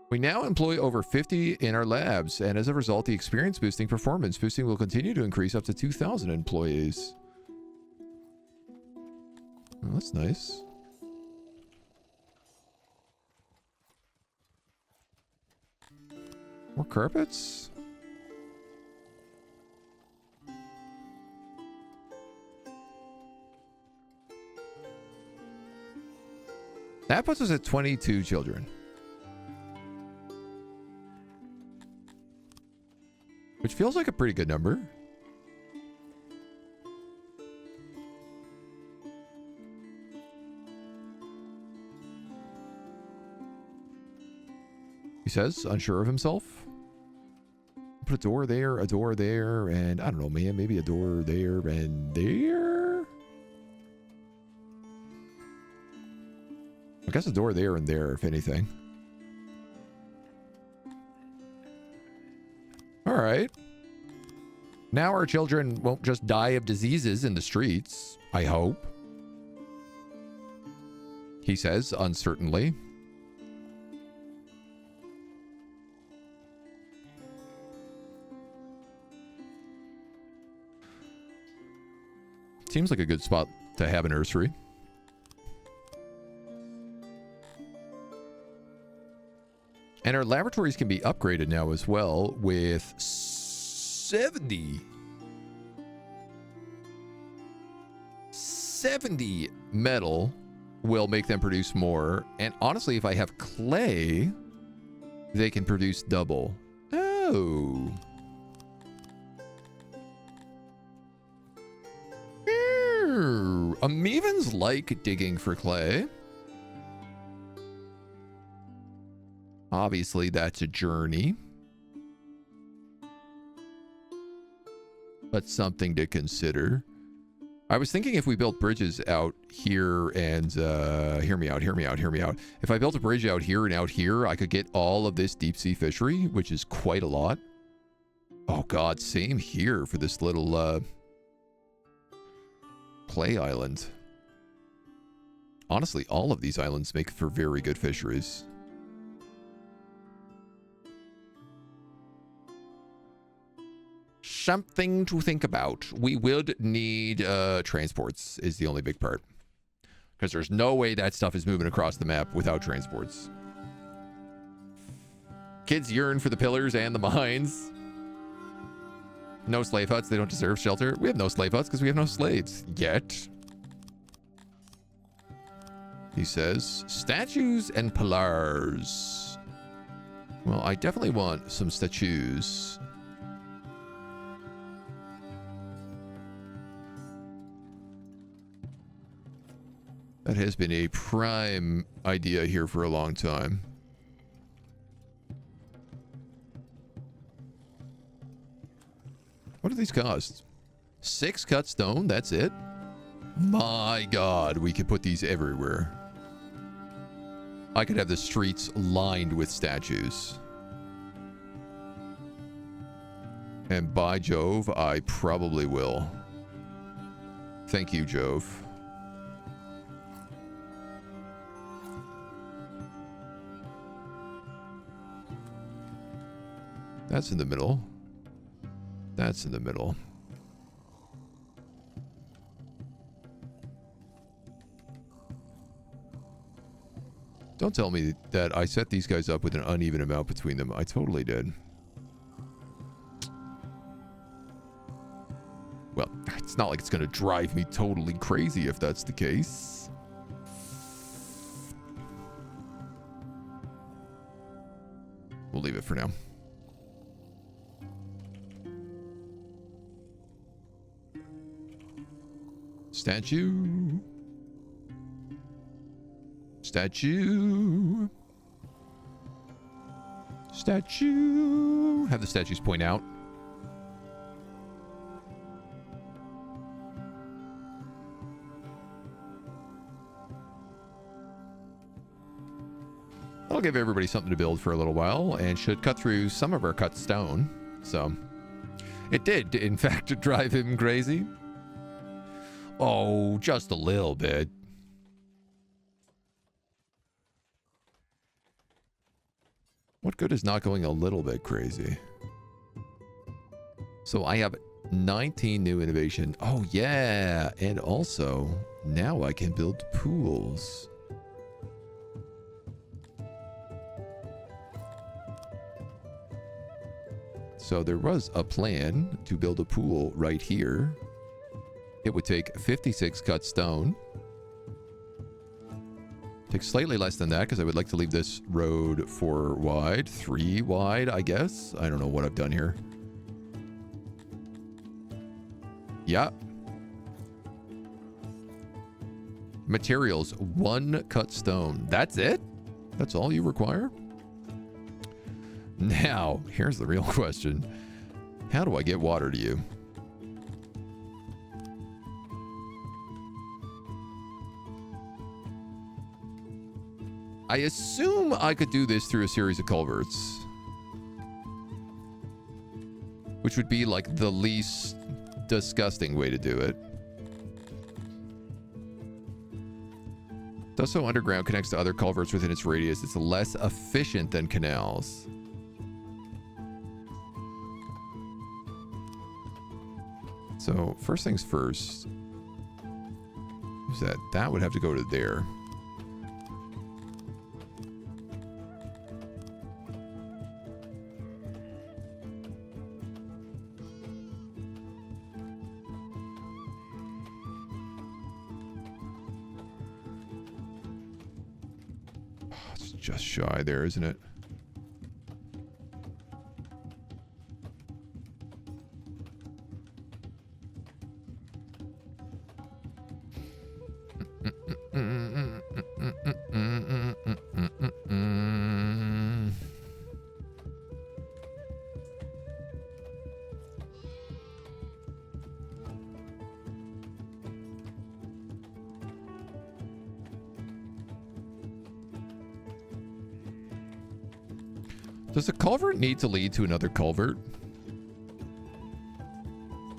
We now employ over 50 in our labs, and as a result, the experience boosting performance boosting will continue to increase up to 2,000 employees. Oh, that's nice. More carpets? That puts us at 22 children. Which feels like a pretty good number. He says, unsure of himself. Put a door there, and I don't know, man, maybe a door there and there. I guess a door there and there, if anything. All right. Now our children won't just die of diseases in the streets, I hope. He says, uncertainly. Seems like a good spot to have a nursery. And our laboratories can be upgraded now as well with 70 metal will make them produce more. And honestly, if I have clay, they can produce double. Oh. Amevans like digging for clay. Obviously, that's a journey. But something to consider. I was thinking if we built bridges out here and, hear me out. If I built a bridge out here and out here, I could get all of this deep sea fishery, which is quite a lot. Oh God, same here for this little, clay island. Honestly, all of these islands make for very good fisheries. Something to think about. We would need transports is the only big part. Because there's no way that stuff is moving across the map without transports. Kids yearn for the pillars and the mines. No slave huts. They don't deserve shelter. We have no slave huts because we have no slaves yet. He says, statues and pillars. Well, I definitely want some statues. That has been a prime idea here for a long time. What do these cost? 6 cut stone, that's it? My God, we could put these everywhere. I could have the streets lined with statues. And by Jove, I probably will. Thank you, Jove. That's in the middle. That's in the middle. Don't tell me that I set these guys up with an uneven amount between them. I totally did. Well, it's not like it's going to drive me totally crazy if that's the case. We'll leave it for now. Statue. Statue. Statue. Have the statues point out. That'll give everybody something to build for a little while and should cut through some of our cut stone. So it did, in fact, drive him crazy. Oh, just a little bit. What good is not going a little bit crazy? So I have 19 new innovation. Oh, yeah. And also, now I can build pools. So there was a plan to build a pool right here. It would take 56 cut stone. Takes slightly less than that because I would like to leave this road 4 wide, 3 wide, I guess. I don't know what I've done here. Yeah. Materials, 1 cut stone. That's it? That's all you require? Now, here's the real question. How do I get water to you? I assume I could do this through a series of culverts. Which would be like the least disgusting way to do it. Thus, so underground connects to other culverts within its radius. It's less efficient than canals. So, first things first. Is that would have to go to there. It's just shy there, isn't it? Does a culvert need to lead to another culvert?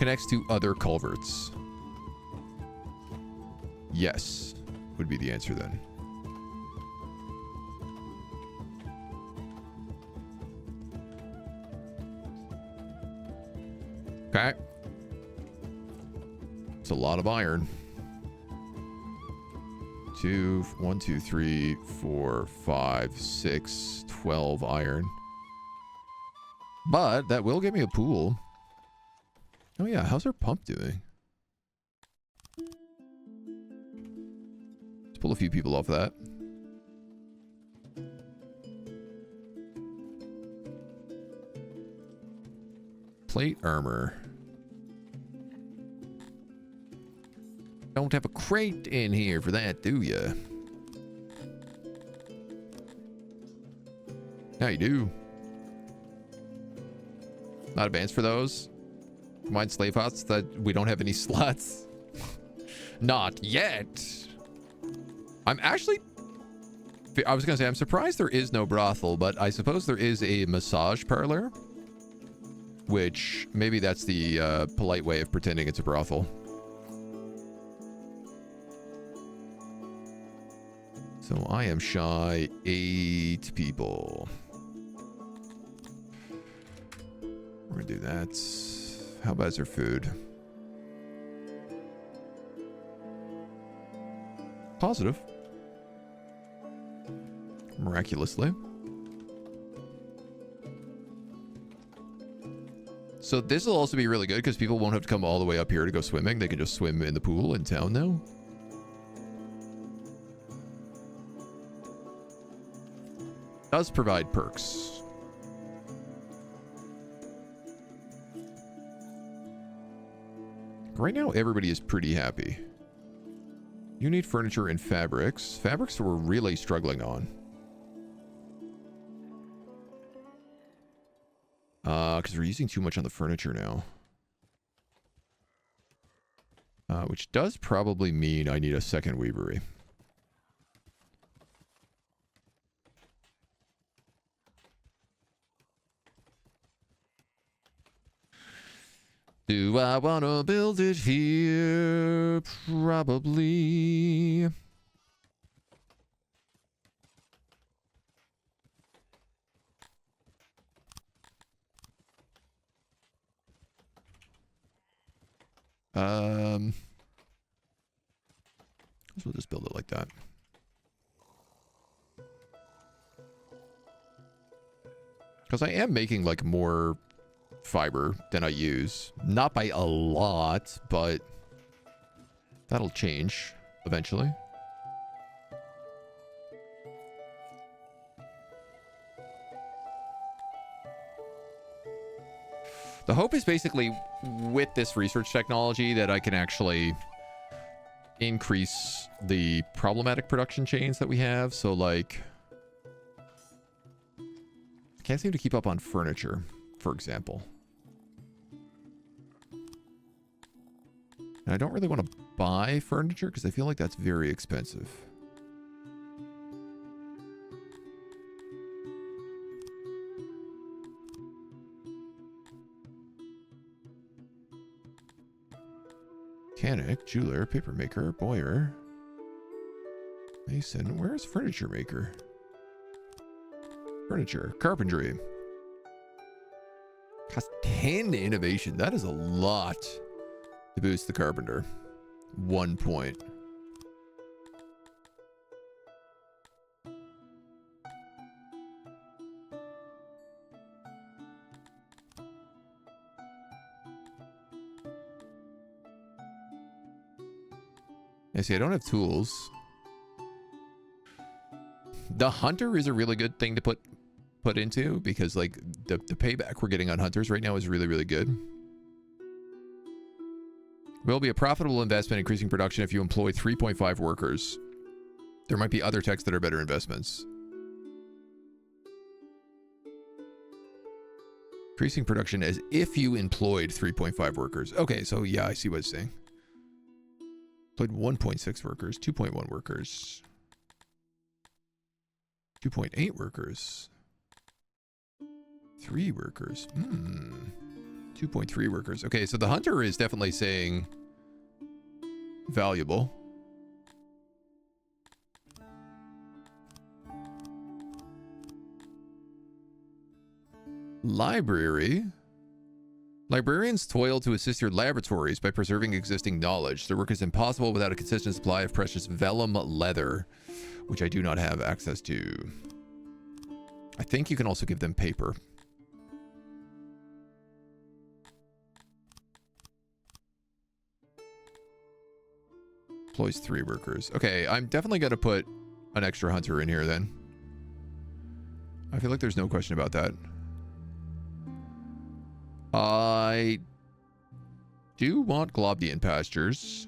Connects to other culverts. Yes, would be the answer then. Okay. It's a lot of iron. 1, 2, 3, 4, 5, 6, 12 iron. But that will give me a pool. Oh yeah, how's our pump doing? Let's pull a few people off that. Plate armor. Don't have a crate in here for that, do ya? Now you do. Not advanced for those. Combined slave huts that we don't have any slots. Not yet. I'm actually... I was going to say, I'm surprised there is no brothel, but I suppose there is a massage parlor. Which, maybe that's the polite way of pretending it's a brothel. So I am shy 8 people. We're gonna do that. How bad is their food? Positive. Miraculously. So this will also be really good because people won't have to come all the way up here to go swimming. They can just swim in the pool in town now. Does provide perks. Right now, everybody is pretty happy. You need furniture and fabrics. Fabrics we're really struggling on. Because we're using too much on the furniture now. Which does probably mean I need a second weavery. Do I want to build it here? Probably. We'll just build it like that. Because I am making like more fiber than I use. Not by a lot, but that'll change eventually. The hope is basically with this research technology that I can actually increase the problematic production chains that we have. So like, I can't seem to keep up on furniture, for example. And I don't really want to buy furniture because I feel like that's very expensive. Mechanic, jeweler, paper maker, bowyer, mason. Where's furniture maker? Furniture, carpentry. Cost 10 innovation. That is a lot to boost the carpenter. 1 point. I see, I don't have tools. The hunter is a really good thing to put into because like the payback we're getting on hunters right now is really, really good. Will be a profitable investment increasing production if you employ 3.5 workers. There might be other techs that are better investments. Increasing production as if you employed 3.5 workers. Okay, so yeah, I see what it's saying. Employed 1.6 workers, 2.1 workers, 2.8 workers, 3 workers. 2.3 workers. Okay, so the hunter is definitely saying valuable. Library. Librarians toil to assist your laboratories by preserving existing knowledge. Their work is impossible without a consistent supply of precious vellum leather, which I do not have access to. I think you can also give them paper. Employs 3 workers. Okay, I'm definitely going to put an extra hunter in here then. I feel like there's no question about that. I do want Globdian pastures.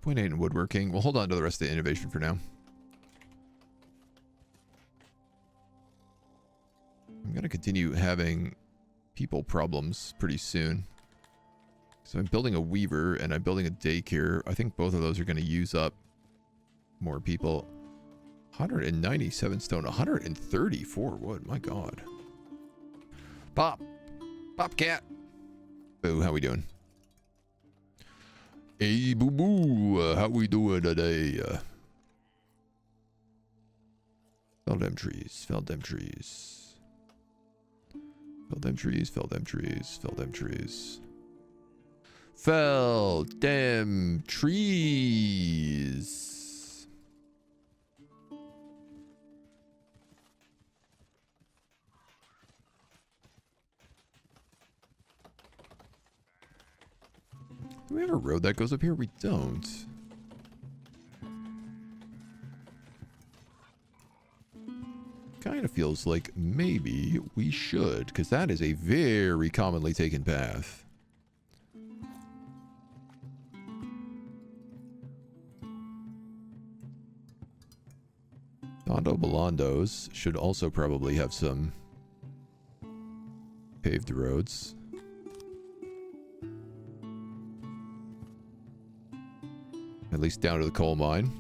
.8 in woodworking. We'll hold on to the rest of the innovation for now. I'm going to continue having people problems pretty soon. So I'm building a weaver and I'm building a daycare. I think both of those are going to use up more people. 197 stone, 134 wood. My God. Pop. Pop cat. Boo, how we doing? Hey, boo boo. How we doing today? Fell them trees. Fell them trees. Fell them trees. Fell them trees. Fell them trees. Fell them trees. Do we have a road that goes up here? We don't. Kind of feels like maybe we should, because that is a very commonly taken path. Dondo Belondos should also probably have some paved roads. At least down to the coal mine.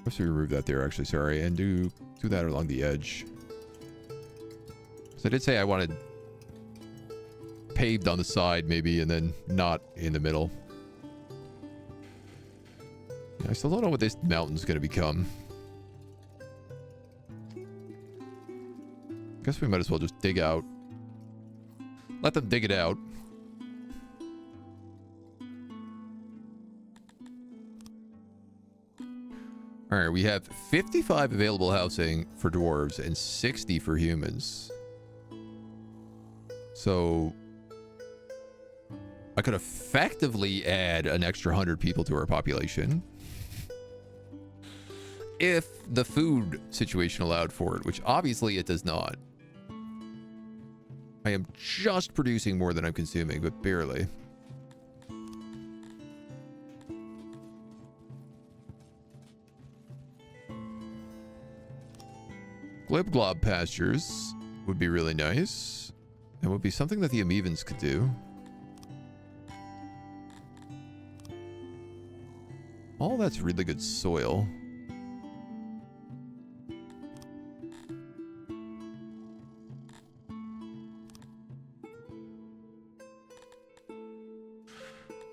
Let's remove that there, actually, sorry, and do that along the edge. So I did say I wanted paved on the side, maybe, and then not in the middle. I still don't know what this mountain's going to become. Guess we might as well just dig out. Let them dig it out. Alright, we have 55 available housing for dwarves and 60 for humans. So I could effectively add an extra 100 people to our population. If the food situation allowed for it, which obviously it does not. I am just producing more than I'm consuming, but barely. Glib-glob pastures would be really nice. And would be something that the Amevans could do. All that's really good soil.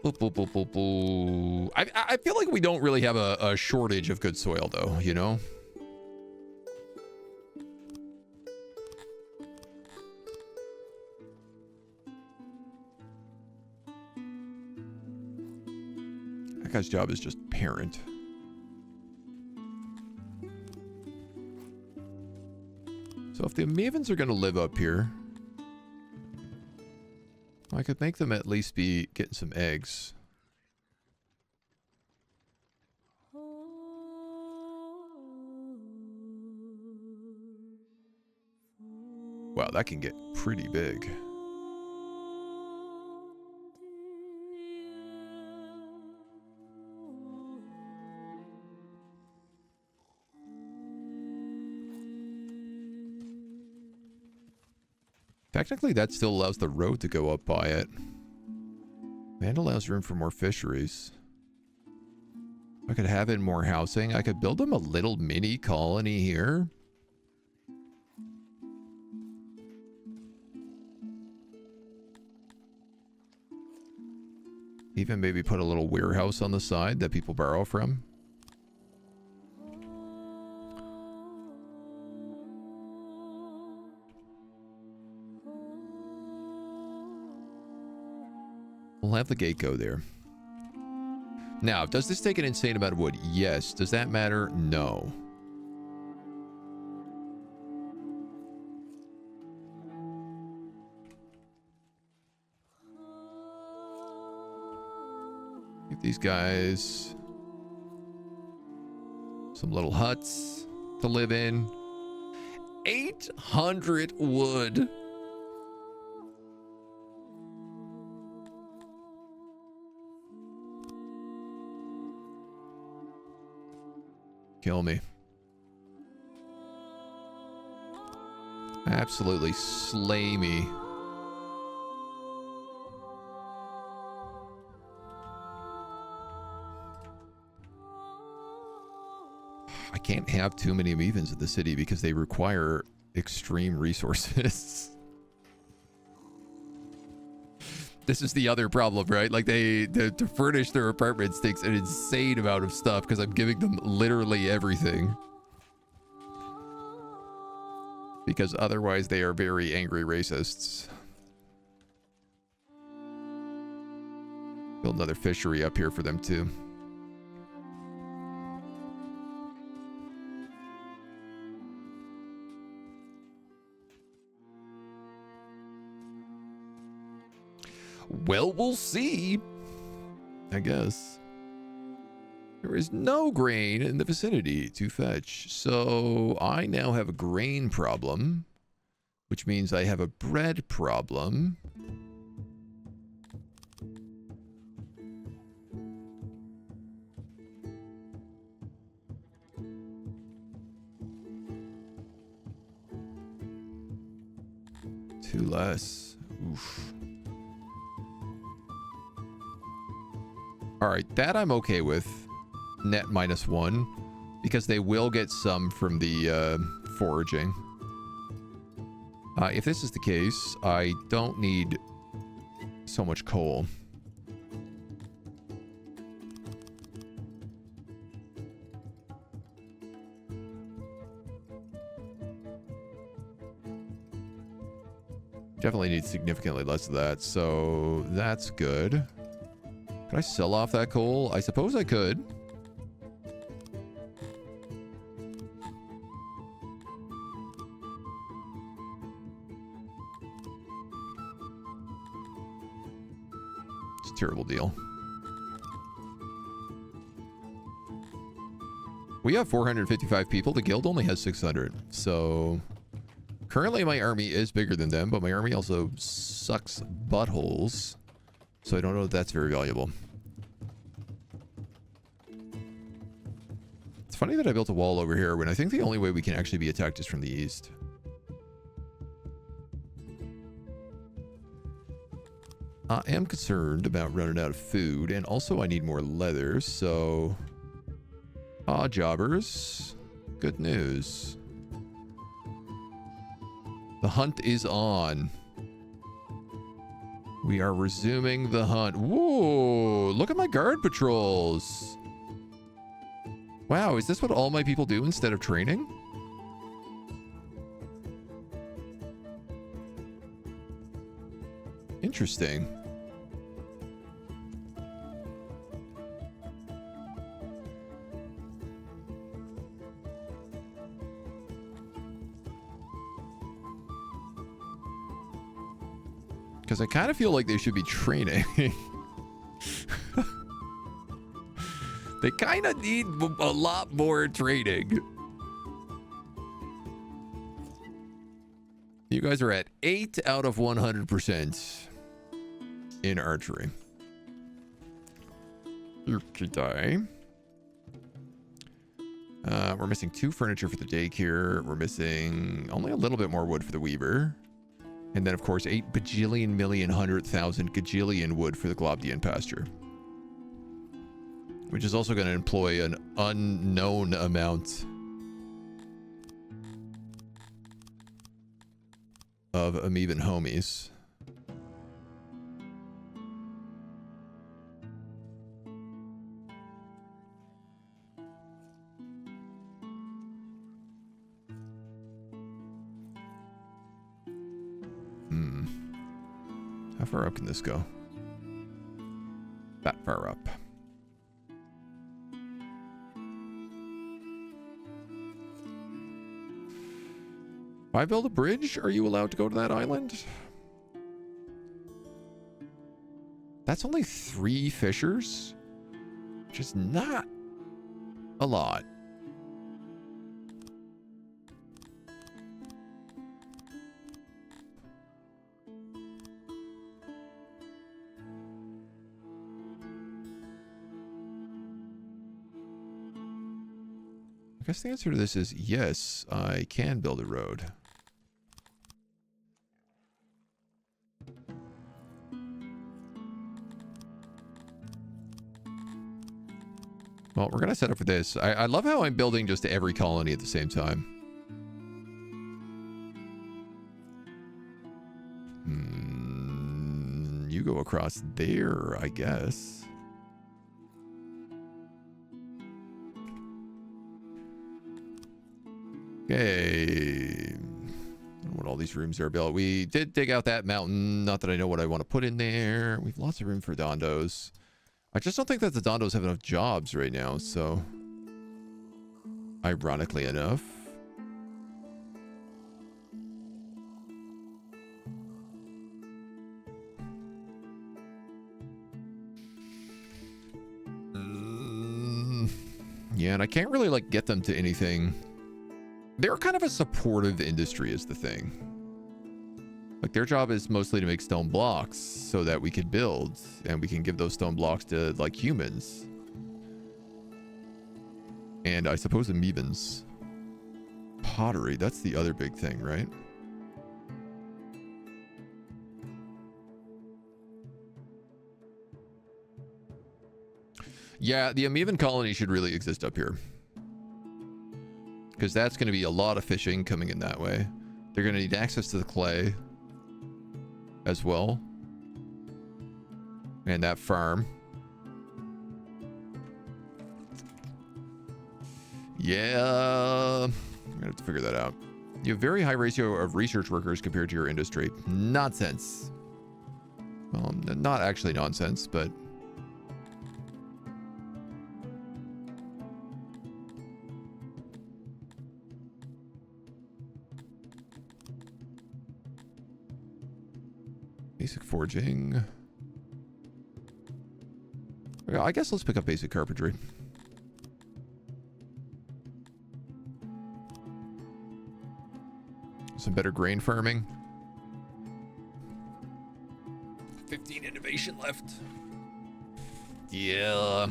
I feel like we don't really have a shortage of good soil, though, you know? That guy's job is just parent. So if the Mavens are going to live up here, I could make them at least be getting some eggs. Wow, that can get pretty big. Technically, that still allows the road to go up by it. And allows room for more fisheries. I could have in more housing. I could build them a little mini colony here. Even maybe put a little warehouse on the side that people borrow from. We'll have the gate go there. Now, does this take an insane amount of wood? Yes. Does that matter? No. Give these guys some little huts to live in. 800 wood. Kill me. Absolutely slay me. I can't have too many Amevans in the city because they require extreme resources. This is the other problem, right? Like to furnish their apartments takes an insane amount of stuff because I'm giving them literally everything. Because otherwise they are very angry racists. Build another fishery up here for them too. Well, we'll see. I guess. There is no grain in the vicinity to fetch. So I now have a grain problem, which means I have a bread problem. Two less. Oof. All right, that I'm okay with. Net -1, because they will get some from the foraging. If this is the case, I don't need so much coal. Definitely need significantly less of that, so that's good. Could I sell off that coal? I suppose I could. It's a terrible deal. We have 455 people. The guild only has 600. So currently my army is bigger than them, but my army also sucks buttholes. So I don't know if that's very valuable. It's funny that I built a wall over here when I think the only way we can actually be attacked is from the east. I am concerned about running out of food, and also I need more leather, so... jobbers. Good news. The hunt is on. We are resuming the hunt. Whoa, look at my guard patrols. Wow, is this what all my people do instead of training? Interesting. Because I kind of feel like they should be training. They kind of need a lot more training. You guys are at 8 out of 100% in archery. Okay. We're missing 2 furniture for the daycare. We're missing only a little bit more wood for the weaver. And then, of course, 8 bajillion million 100,000 gajillion wood for the Globdian pasture. Which is also going to employ an unknown amount of Amoeban homies. How far up can this go? That far up. If I build a bridge, are you allowed to go to that island? That's only 3 fissures, which is not a lot. I guess the answer to this is yes, I can build a road. Well, we're going to set up for this. I love how I'm building just every colony at the same time. You go across there, I guess. Okay. I don't know what all these rooms are built. We did dig out that mountain. Not that I know what I want to put in there. We have lots of room for dondos. I just don't think that the dondos have enough jobs right now, so... Ironically enough. Yeah, and I can't really, like, get them to anything. They're kind of a supportive industry is the thing. Like, their job is mostly to make stone blocks so that we can build, and we can give those stone blocks to, like, humans. And I suppose amoebans. Pottery, that's the other big thing, right? Yeah, the amoeban colony should really exist up here. Because that's going to be a lot of fishing coming in that way. They're going to need access to the clay as well. And that farm. Yeah. I'm going to have to figure that out. You have very high ratio of research workers compared to your industry. Nonsense. Well, not actually nonsense, but... Basic forging. I guess let's pick up basic carpentry. Some better grain farming. 15 innovation left. Yeah.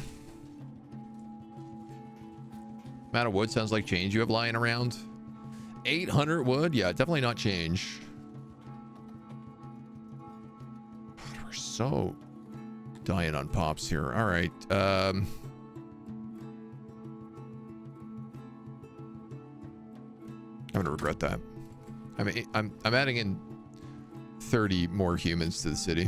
Amount of wood sounds like change you have lying around. 800 wood? Yeah, definitely not change. God, we're so dying on pops here. All right. I'm gonna regret that. I mean, I'm adding in 30 more humans to the city.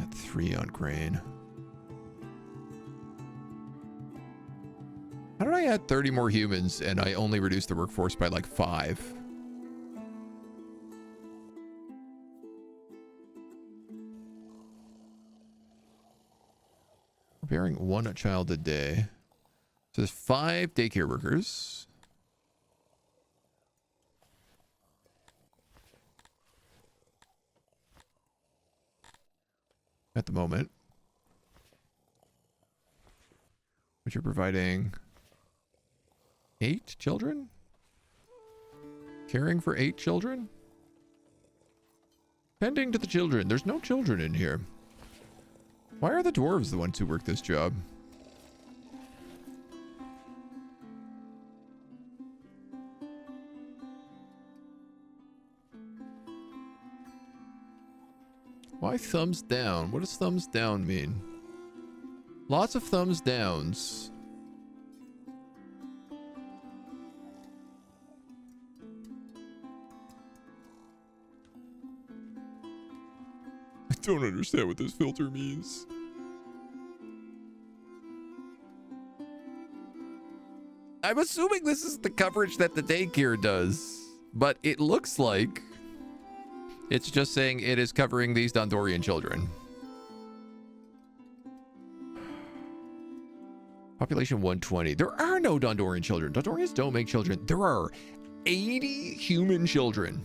At 3 on grain. How did I add 30 more humans and I only reduced the workforce by like 5? Bearing 1 child a day. So there's 5 daycare workers. At the moment. But you're providing 8 children? Caring for 8 children? Tending to the children. There's no children in here. Why are the dwarves the ones who work this job? Why thumbs down? What does thumbs down mean? Lots of thumbs downs. I don't understand what this filter means. I'm assuming this is the coverage that the daycare does, but it looks like it's just saying it is covering these Dondorian children. Population 120. There are no Dondorian children. Dondorians don't make children. There are 80 human children.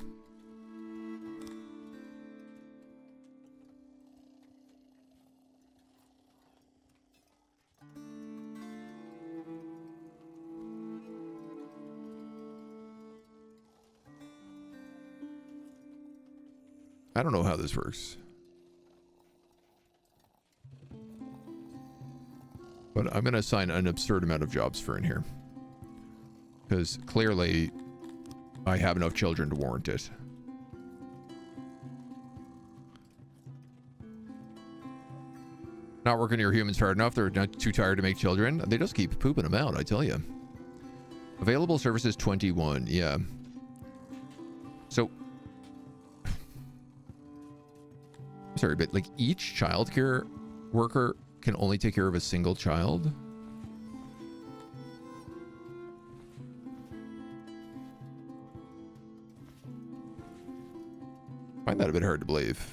I don't know how this works. But I'm going to assign an absurd amount of jobs for in here. Because clearly, I have enough children to warrant it. Not working your humans hard enough. They're not too tired to make children. They just keep pooping them out, I tell you. Available services 21. Yeah. So... Sorry, but like each childcare worker can only take care of a single child? I find that a bit hard to believe.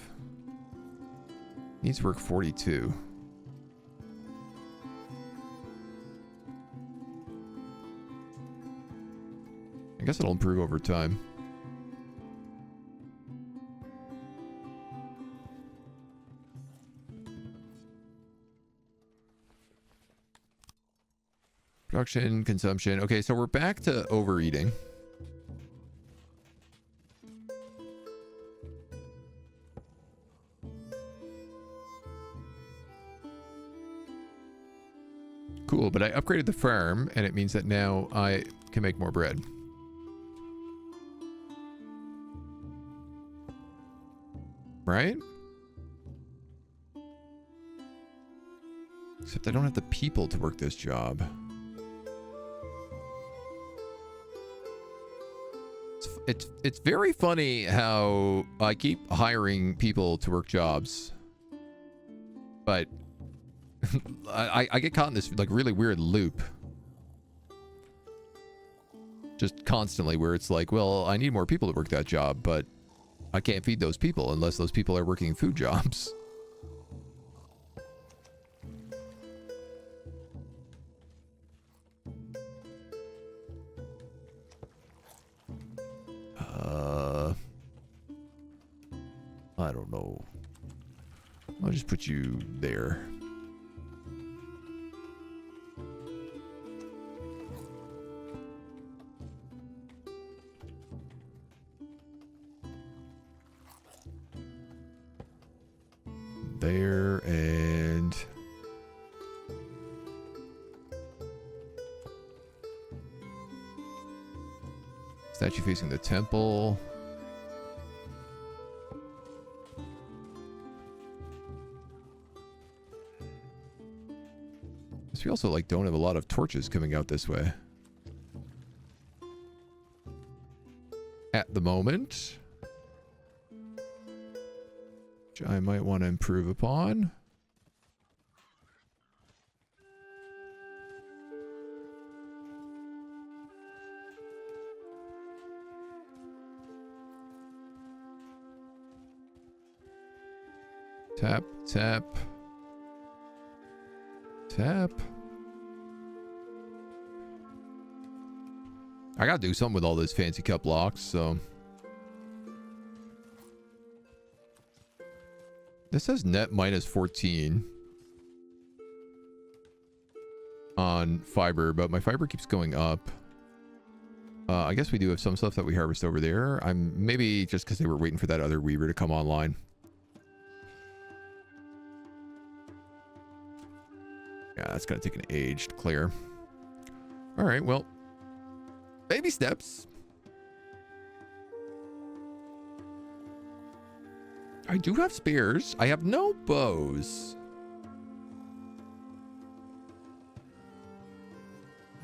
Needs work 42. I guess it'll improve over time. Production, consumption. Okay, so we're back to overeating. Cool, but I upgraded the farm, and it means that now I can make more bread. Right? Except I don't have the people to work this job. It's very funny how I keep hiring people to work jobs, but I get caught in this like really weird loop, just constantly, where it's like, well, I need more people to work that job, but I can't feed those people unless those people are working food jobs. I don't know. I'll just put you there. There and... statue facing the temple. We also like don't have a lot of torches coming out this way at the moment, which I might want to improve upon. Tap, tap. Tap. I gotta do something with all those fancy cup locks, so. This says net minus 14 on fiber, but my fiber keeps going up. I guess we do have some stuff that we harvest over there. I'm maybe just because they were waiting for that other weaver to come online. Yeah, that's gonna take an age to clear. All right, well, baby steps. I do have spears. I have no bows.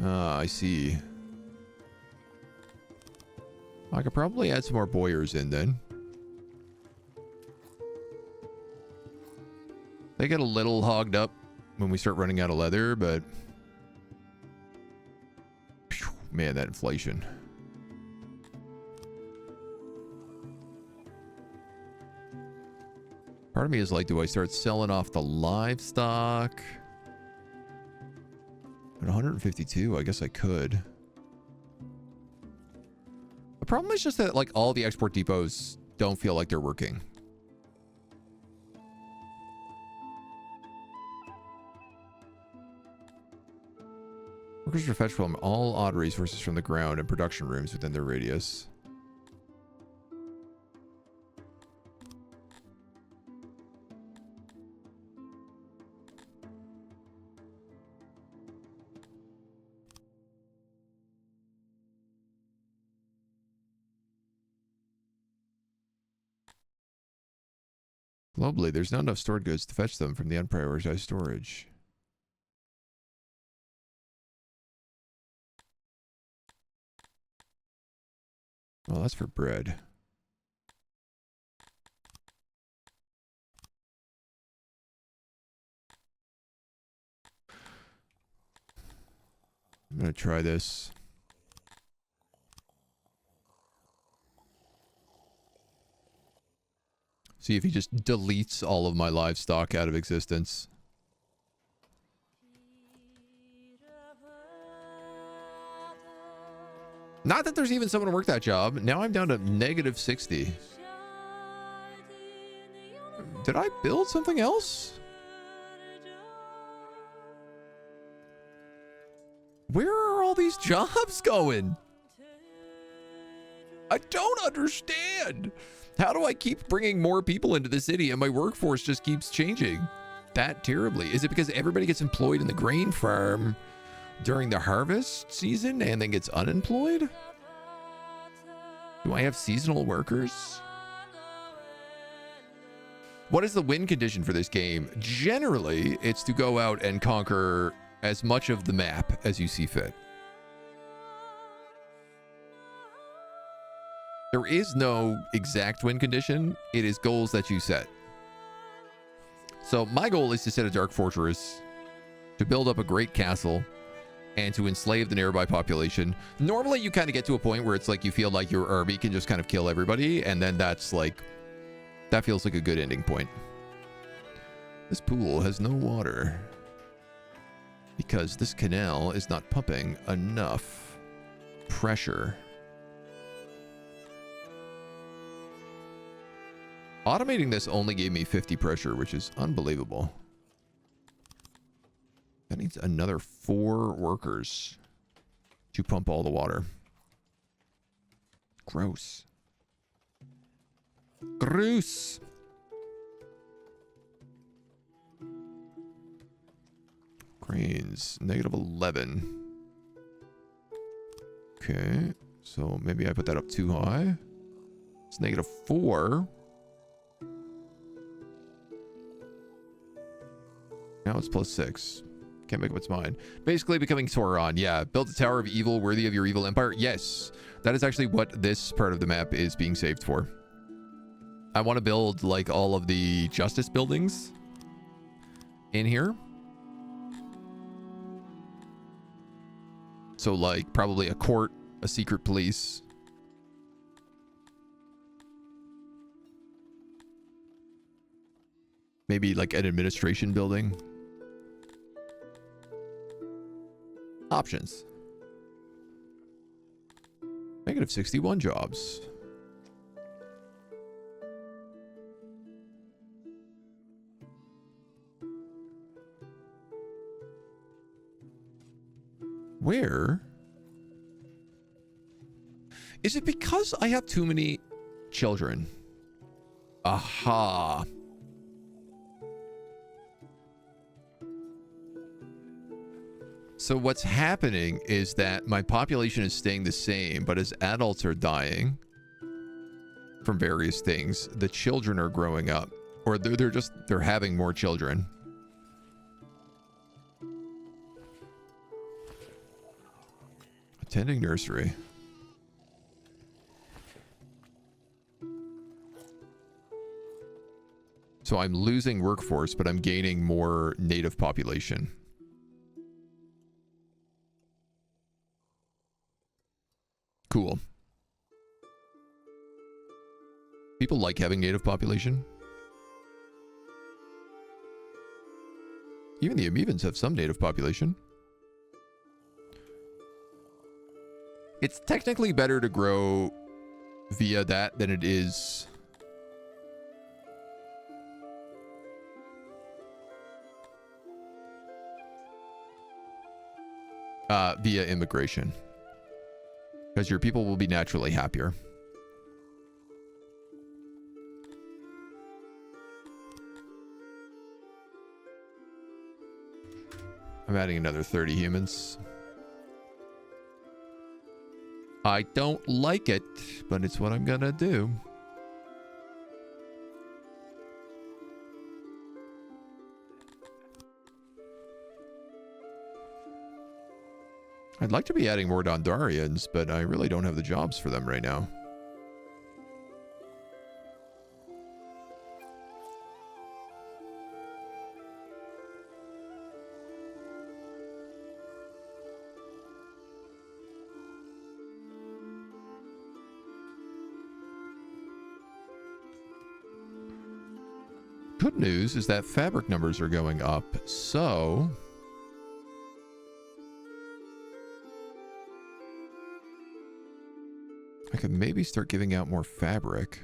I see. I could probably add some more bowyers in then. They get a little hogged up when we start running out of leather, but man, that inflation. Part of me is like, do I start selling off the livestock? At 152, I guess I could. The problem is just that, like, all the export depots don't feel like they're working. Workers are fetched from all odd resources from the ground and production rooms within their radius. Globally, there's not enough stored goods to fetch them from the unprioritized storage. Well, that's for bread. I'm going to try this. See if he just deletes all of my livestock out of existence. Not that there's even someone to work that job. Now I'm down to negative 60. Did I build something else? Where are all these jobs going? I don't understand. How do I keep bringing more people into the city and my workforce just keeps changing that terribly? Is it because everybody gets employed in the grain farm during the harvest season and then gets unemployed? Do I have seasonal workers? What is the win condition for this game? Generally, it's to go out and conquer as much of the map as you see fit. There is no exact win condition. It is goals that you set. So my goal is to set a dark fortress, to build up a great castle, and to enslave the nearby population. Normally, you kind of get to a point where it's like you feel like your army can just kind of kill everybody, and then that's like, that feels like a good ending point. This pool has no water because this canal is not pumping enough pressure. Automating this only gave me 50 pressure, which is unbelievable. That needs another 4 workers to pump all the water. Gross. Gross. Grains, negative 11. Okay, so maybe I put that up too high. It's negative 4. Now it's plus 6. Can't make up its mind. Basically becoming Sauron. Yeah, build a tower of evil worthy of your evil empire. Yes, that is actually what this part of the map is being saved for. I want to build like all of the justice buildings in here. So like probably a court, a secret police. Maybe like an administration building. Options. Negative 61 jobs. Where? Is it because I have too many children? Aha. So what's happening is that my population is staying the same, but as adults are dying from various things, the children are growing up, or they're having more children. Attending nursery. So I'm losing workforce, but I'm gaining more native population. Cool. People like having native population. Even the amoebans have some native population. It's technically better to grow via that than it is via immigration, because your people will be naturally happier. I'm adding another 30 humans. I don't like it, but it's what I'm gonna do. I'd like to be adding more Dondarians, but I really don't have the jobs for them right now. Good news is that fabric numbers are going up, so I could maybe start giving out more fabric.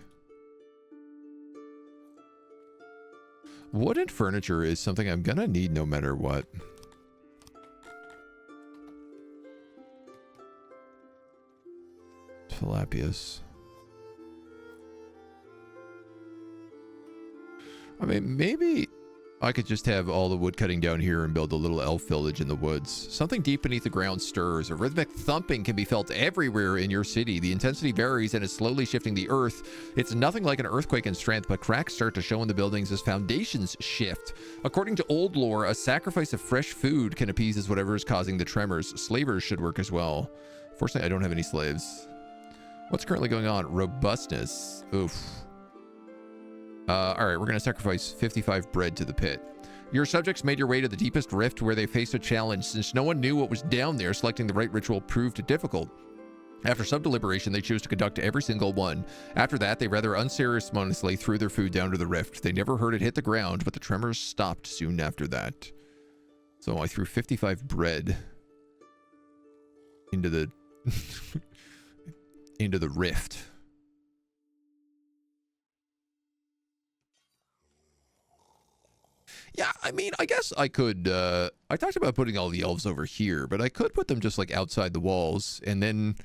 Wooden furniture is something I'm gonna need no matter what. Tilapias. I mean, maybe I could just have all the wood cutting down here and build a little elf village in the woods. Something deep beneath the ground stirs. A rhythmic thumping can be felt everywhere in your city. The intensity varies and is slowly shifting the earth. It's nothing like an earthquake in strength, but cracks start to show in the buildings as foundations shift. According to old lore, a sacrifice of fresh food can appease whatever is causing the tremors. Slavers should work as well. Fortunately, I don't have any slaves. What's currently going on? Robustness. Oof. All right, we're going to sacrifice 55 bread to the pit. Your subjects made your way to the deepest rift where they faced a challenge. Since no one knew what was down there, selecting the right ritual proved difficult. After some deliberation, they chose to conduct every single one. After that, they rather unceremoniously threw their food down to the rift. They never heard it hit the ground, but the tremors stopped soon after that. So I threw 55 bread into the into the rift. Yeah, I mean, I guess I could, I talked about putting all the elves over here, but I could put them just like outside the walls, and then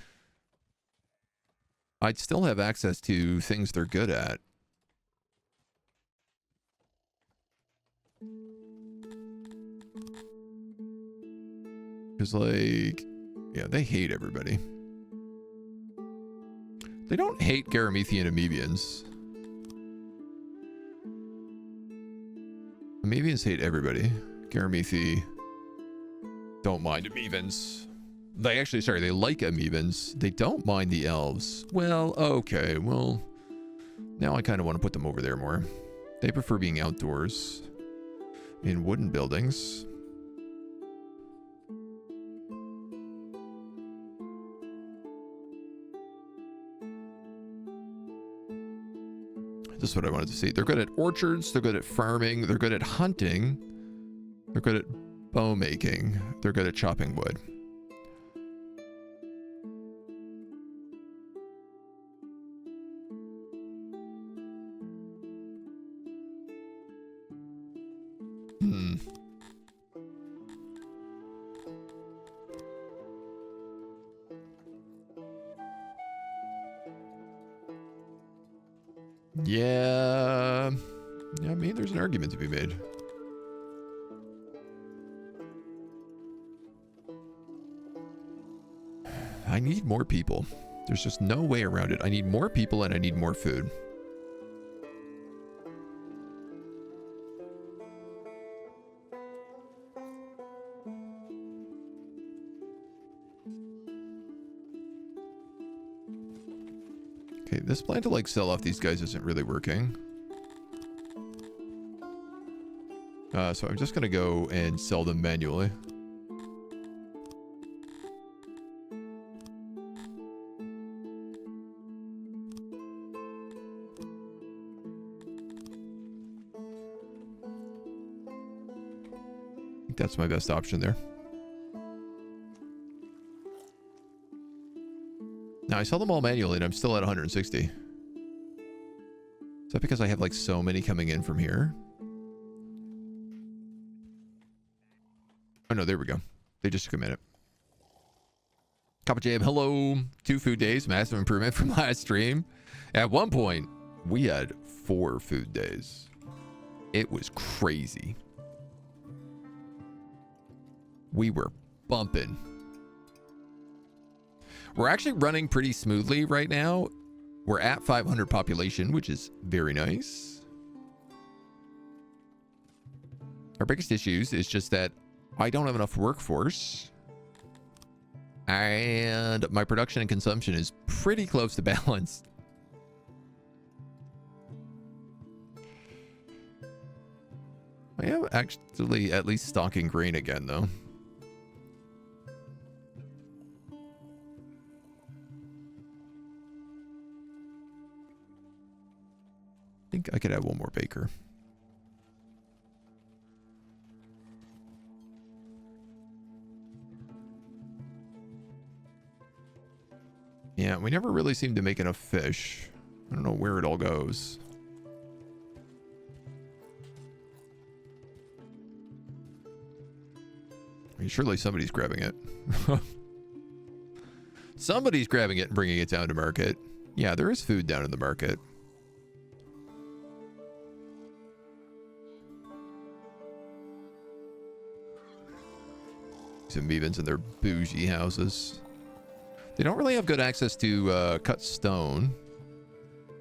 I'd still have access to things they're good at. Because, like, yeah, they hate everybody. They don't hate Garamethian Amoebians. Amoebians hate everybody. Garamethi don't mind Amoebans. They actually, sorry, they like Amoebans. They don't mind the elves. Well, okay, well, now I kind of want to put them over there more. They prefer being outdoors in wooden buildings. This is what I wanted to see. They're good at orchards. They're good at farming. They're good at hunting. They're good at bow making. They're good at chopping wood. Yeah, I mean, there's an argument to be made. I need more people. There's just no way around it. I need more people and I need more food. Okay, this plan to like sell off these guys isn't really working. So I'm just gonna go and sell them manually. That's my best option there. Now, I sell them all manually, and I'm still at 160. Is that because I have, like, so many coming in from here? Oh, no, there we go. They just took a minute. Copper Jam, hello. 2 food days, massive improvement from last stream. At one point, we had 4 food days. It was crazy. We were bumping. We're actually running pretty smoothly right now. We're at 500 population, which is very nice. Our biggest issues is just that I don't have enough workforce. And my production and consumption is pretty close to balanced. I am actually at least stocking grain again, though. I think I could add one more baker. Yeah, we never really seem to make enough fish. I don't know where it all goes. I mean, surely somebody's grabbing it. Somebody's grabbing it and bringing it down to market. Yeah, there is food down in the market. Some Mevans in their bougie houses. They don't really have good access to cut stone.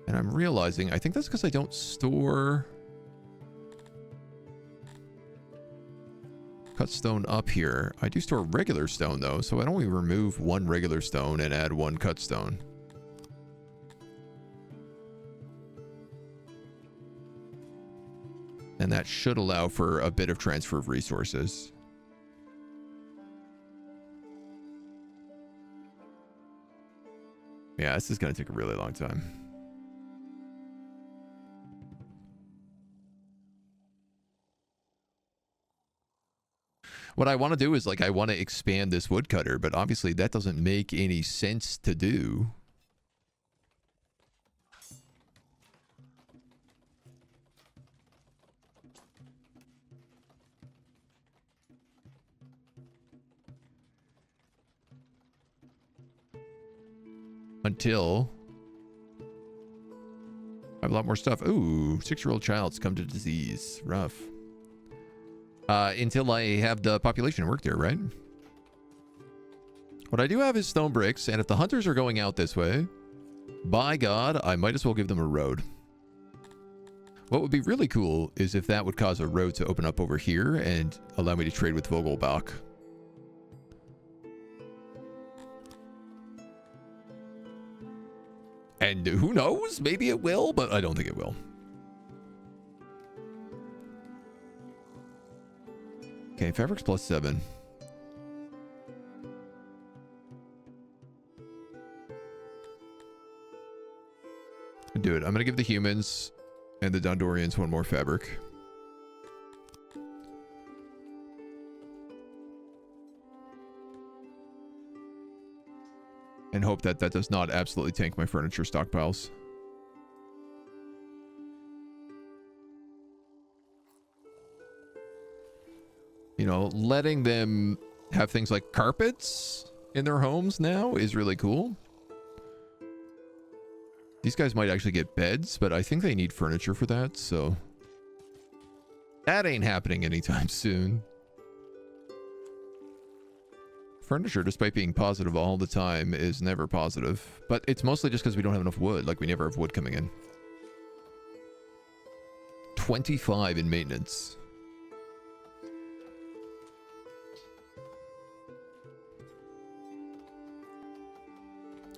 And I'm realizing, I think that's because I don't store cut stone up here. I do store regular stone, though, so I'd only remove 1 regular stone and add 1 cut stone. And that should allow for a bit of transfer of resources. Yeah, this is going to take a really long time. What I want to do is, like, I want to expand this woodcutter, but obviously that doesn't make any sense to do. Until I have a lot more stuff. Ooh, 6-year-old child succumbed to disease. Rough. Until I have the population work there, right? What I do have is stone bricks, and if the hunters are going out this way, by God, I might as well give them a road. What would be really cool is if that would cause a road to open up over here and allow me to trade with Vogelbach. And who knows? Maybe it will, but I don't think it will. Okay, fabrics plus 7. Do it. I'm going to give the humans and the Dondorians 1 more fabric. And hope that that does not absolutely tank my furniture stockpiles. You know, letting them have things like carpets in their homes now is really cool. These guys might actually get beds, but I think they need furniture for that, so that ain't happening anytime soon. Furniture, despite being positive all the time, is never positive. But it's mostly just because we don't have enough wood. Like, we never have wood coming in. 25 in maintenance.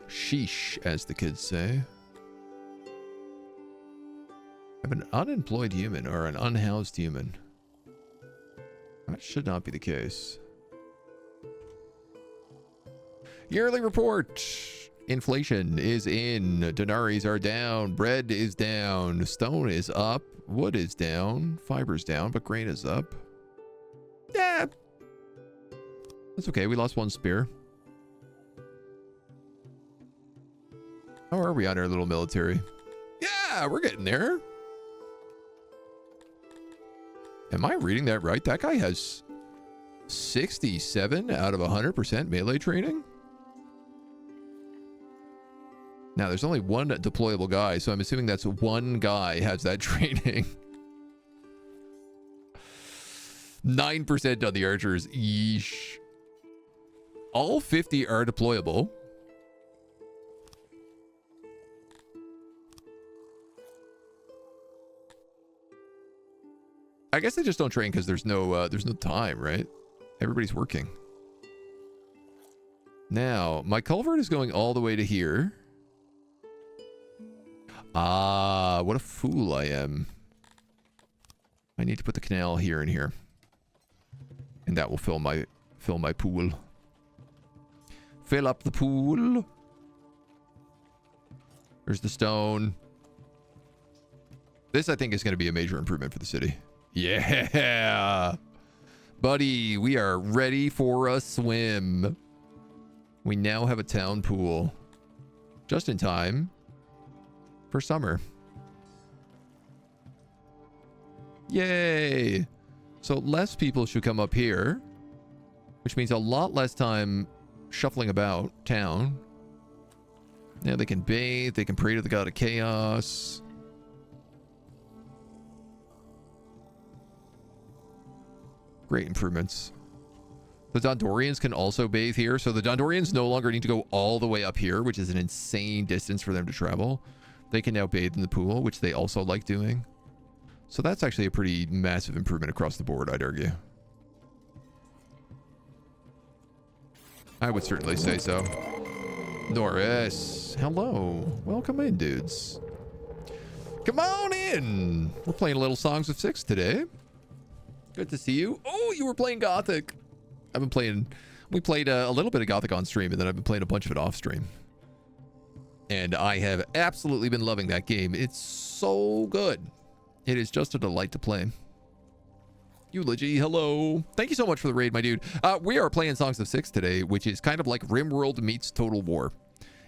Sheesh, as the kids say. I have an unemployed human or an unhoused human. That should not be the case. Yearly report. Inflation is in. Denaries are down. Bread is down. Stone is up. Wood is down. Fiber's down, but grain is up. Yeah, That's okay. We lost one spear. How are we on our little military? Yeah, we're getting there. Am I reading that right? That guy has 67 out of 100% melee training? Now, there's only one deployable guy, so I'm assuming that's one guy has that training. 9% on the archers. Yeesh. All 50 are deployable. I guess they just don't train because there's no time, right? Everybody's working. Now, my culvert is going all the way to here. Ah, what a fool I am. I need to put the canal here and here. And that will fill my pool. Fill up the pool. There's the stone. This, I think, is going to be a major improvement for the city. Yeah. Buddy, we are ready for a swim. We now have a town pool. Just in time for summer. Yay. So less people should come up here, which means a lot less time shuffling about town. Now they can bathe, they can pray to the god of chaos. Great improvements. The Dondorians can also bathe here. So the Dondorians no longer need to go all the way up here, which is an insane distance for them to travel. They can now bathe in the pool, which they also like doing. So that's actually a pretty massive improvement across the board, I'd argue. I would certainly say so. Norris, hello. Welcome in, dudes. Come on in. We're playing a little Songs of Syx today. Good to see you. Oh, you were playing Gothic. I've been playing... We played a little bit of Gothic on stream, and then I've been playing a bunch of it off stream. And I have absolutely been loving that game. It's so good. It is just a delight to play. Eulogy, hello. Thank you so much for the raid, my dude. We are playing Songs of Syx today, which is kind of like RimWorld meets Total War.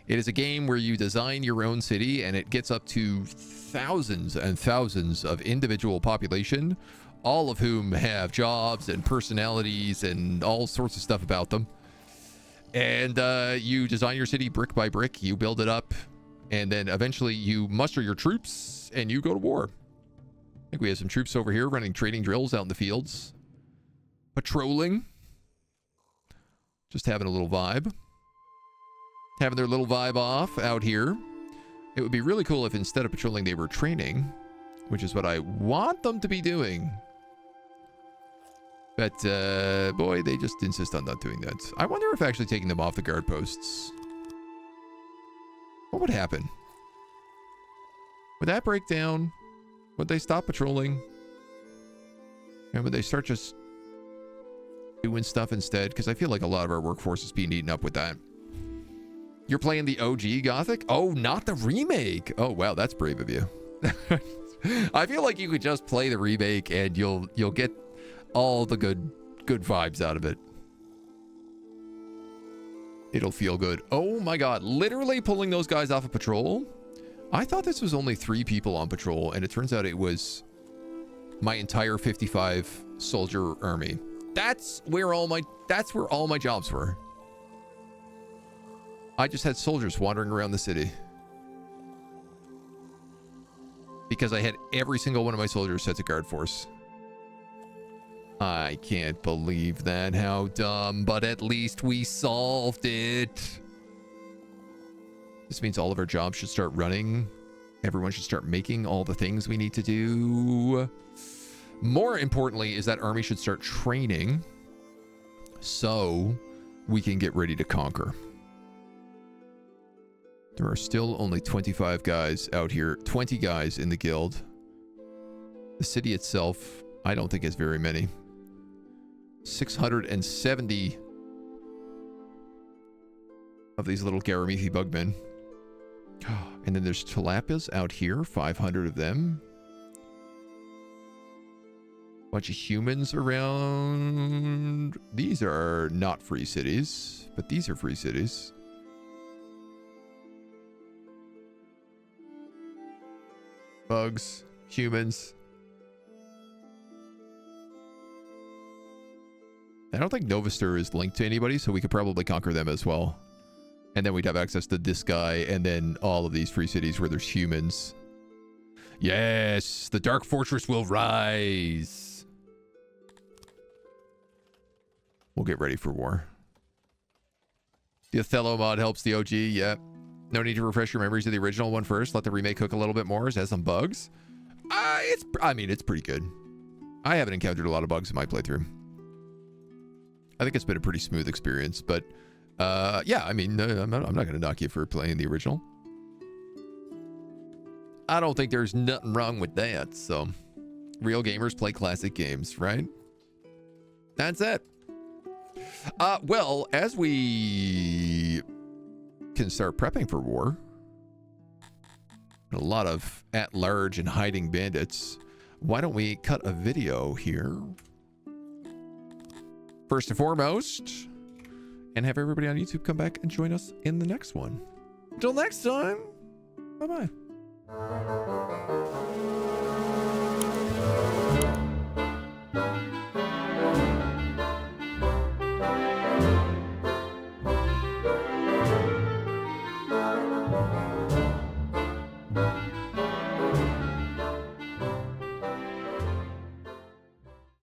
It is a game where you design your own city, and it gets up to thousands and thousands of individual population, all of whom have jobs and personalities and all sorts of stuff about them. And you design your city brick by brick, you build it up, and then eventually you muster your troops and you go to war. I think we have some troops over here running training drills out in the fields. Patrolling. Just having a little vibe. Having their little vibe off out here. It would be really cool if instead of patrolling they were training, which is what I want them to be doing. But, boy, they just insist on not doing that. I wonder if actually taking them off the guard posts, what would happen? Would that break down? Would they stop patrolling? And would they start just doing stuff instead? Because I feel like a lot of our workforce is being eaten up with that. You're playing the OG Gothic? Oh, not the remake. Oh, wow, that's brave of you. I feel like you could just play the remake and you'll get all the good vibes out of it. It'll feel good. Oh my god, literally pulling those guys off of patrol. I thought this was only 3 people on patrol, and it turns out it was my entire 55 soldier army. That's where all my jobs were. I just had soldiers wandering around the city. Because I had every single one of my soldiers set to guard force. I can't believe that. How dumb, but at least we solved it. This means all of our jobs should start running. Everyone should start making all the things we need to do. More importantly is that army should start training so we can get ready to conquer. There are still only 25 guys out here, 20 guys in the guild. The city itself, I don't think has very many. 670 of these little Garamithi bugmen. And then there's tilapias out here, 500 of them. Bunch of humans around. These are not free cities, but these are free cities. Bugs, humans. I don't think Novaster is linked to anybody, so we could probably conquer them as well. And then we'd have access to this guy and then all of these free cities where there's humans. Yes, the Dark Fortress will rise. We'll get ready for war. The Othello mod helps the OG, yep. No need to refresh your memories of the original one first. Let the remake cook a little bit more. It has some bugs. I mean, it's pretty good. I haven't encountered a lot of bugs in my playthrough. I think it's been a pretty smooth experience, but yeah, I mean, I'm not going to knock you for playing the original. I don't think there's nothing wrong with that, so real gamers play classic games, right? That's it. Well, as we can start prepping for war, a lot of at-large and hiding bandits, why don't we cut a video here? First and foremost, and have everybody on YouTube come back and join us in the next one. Until next time, bye-bye.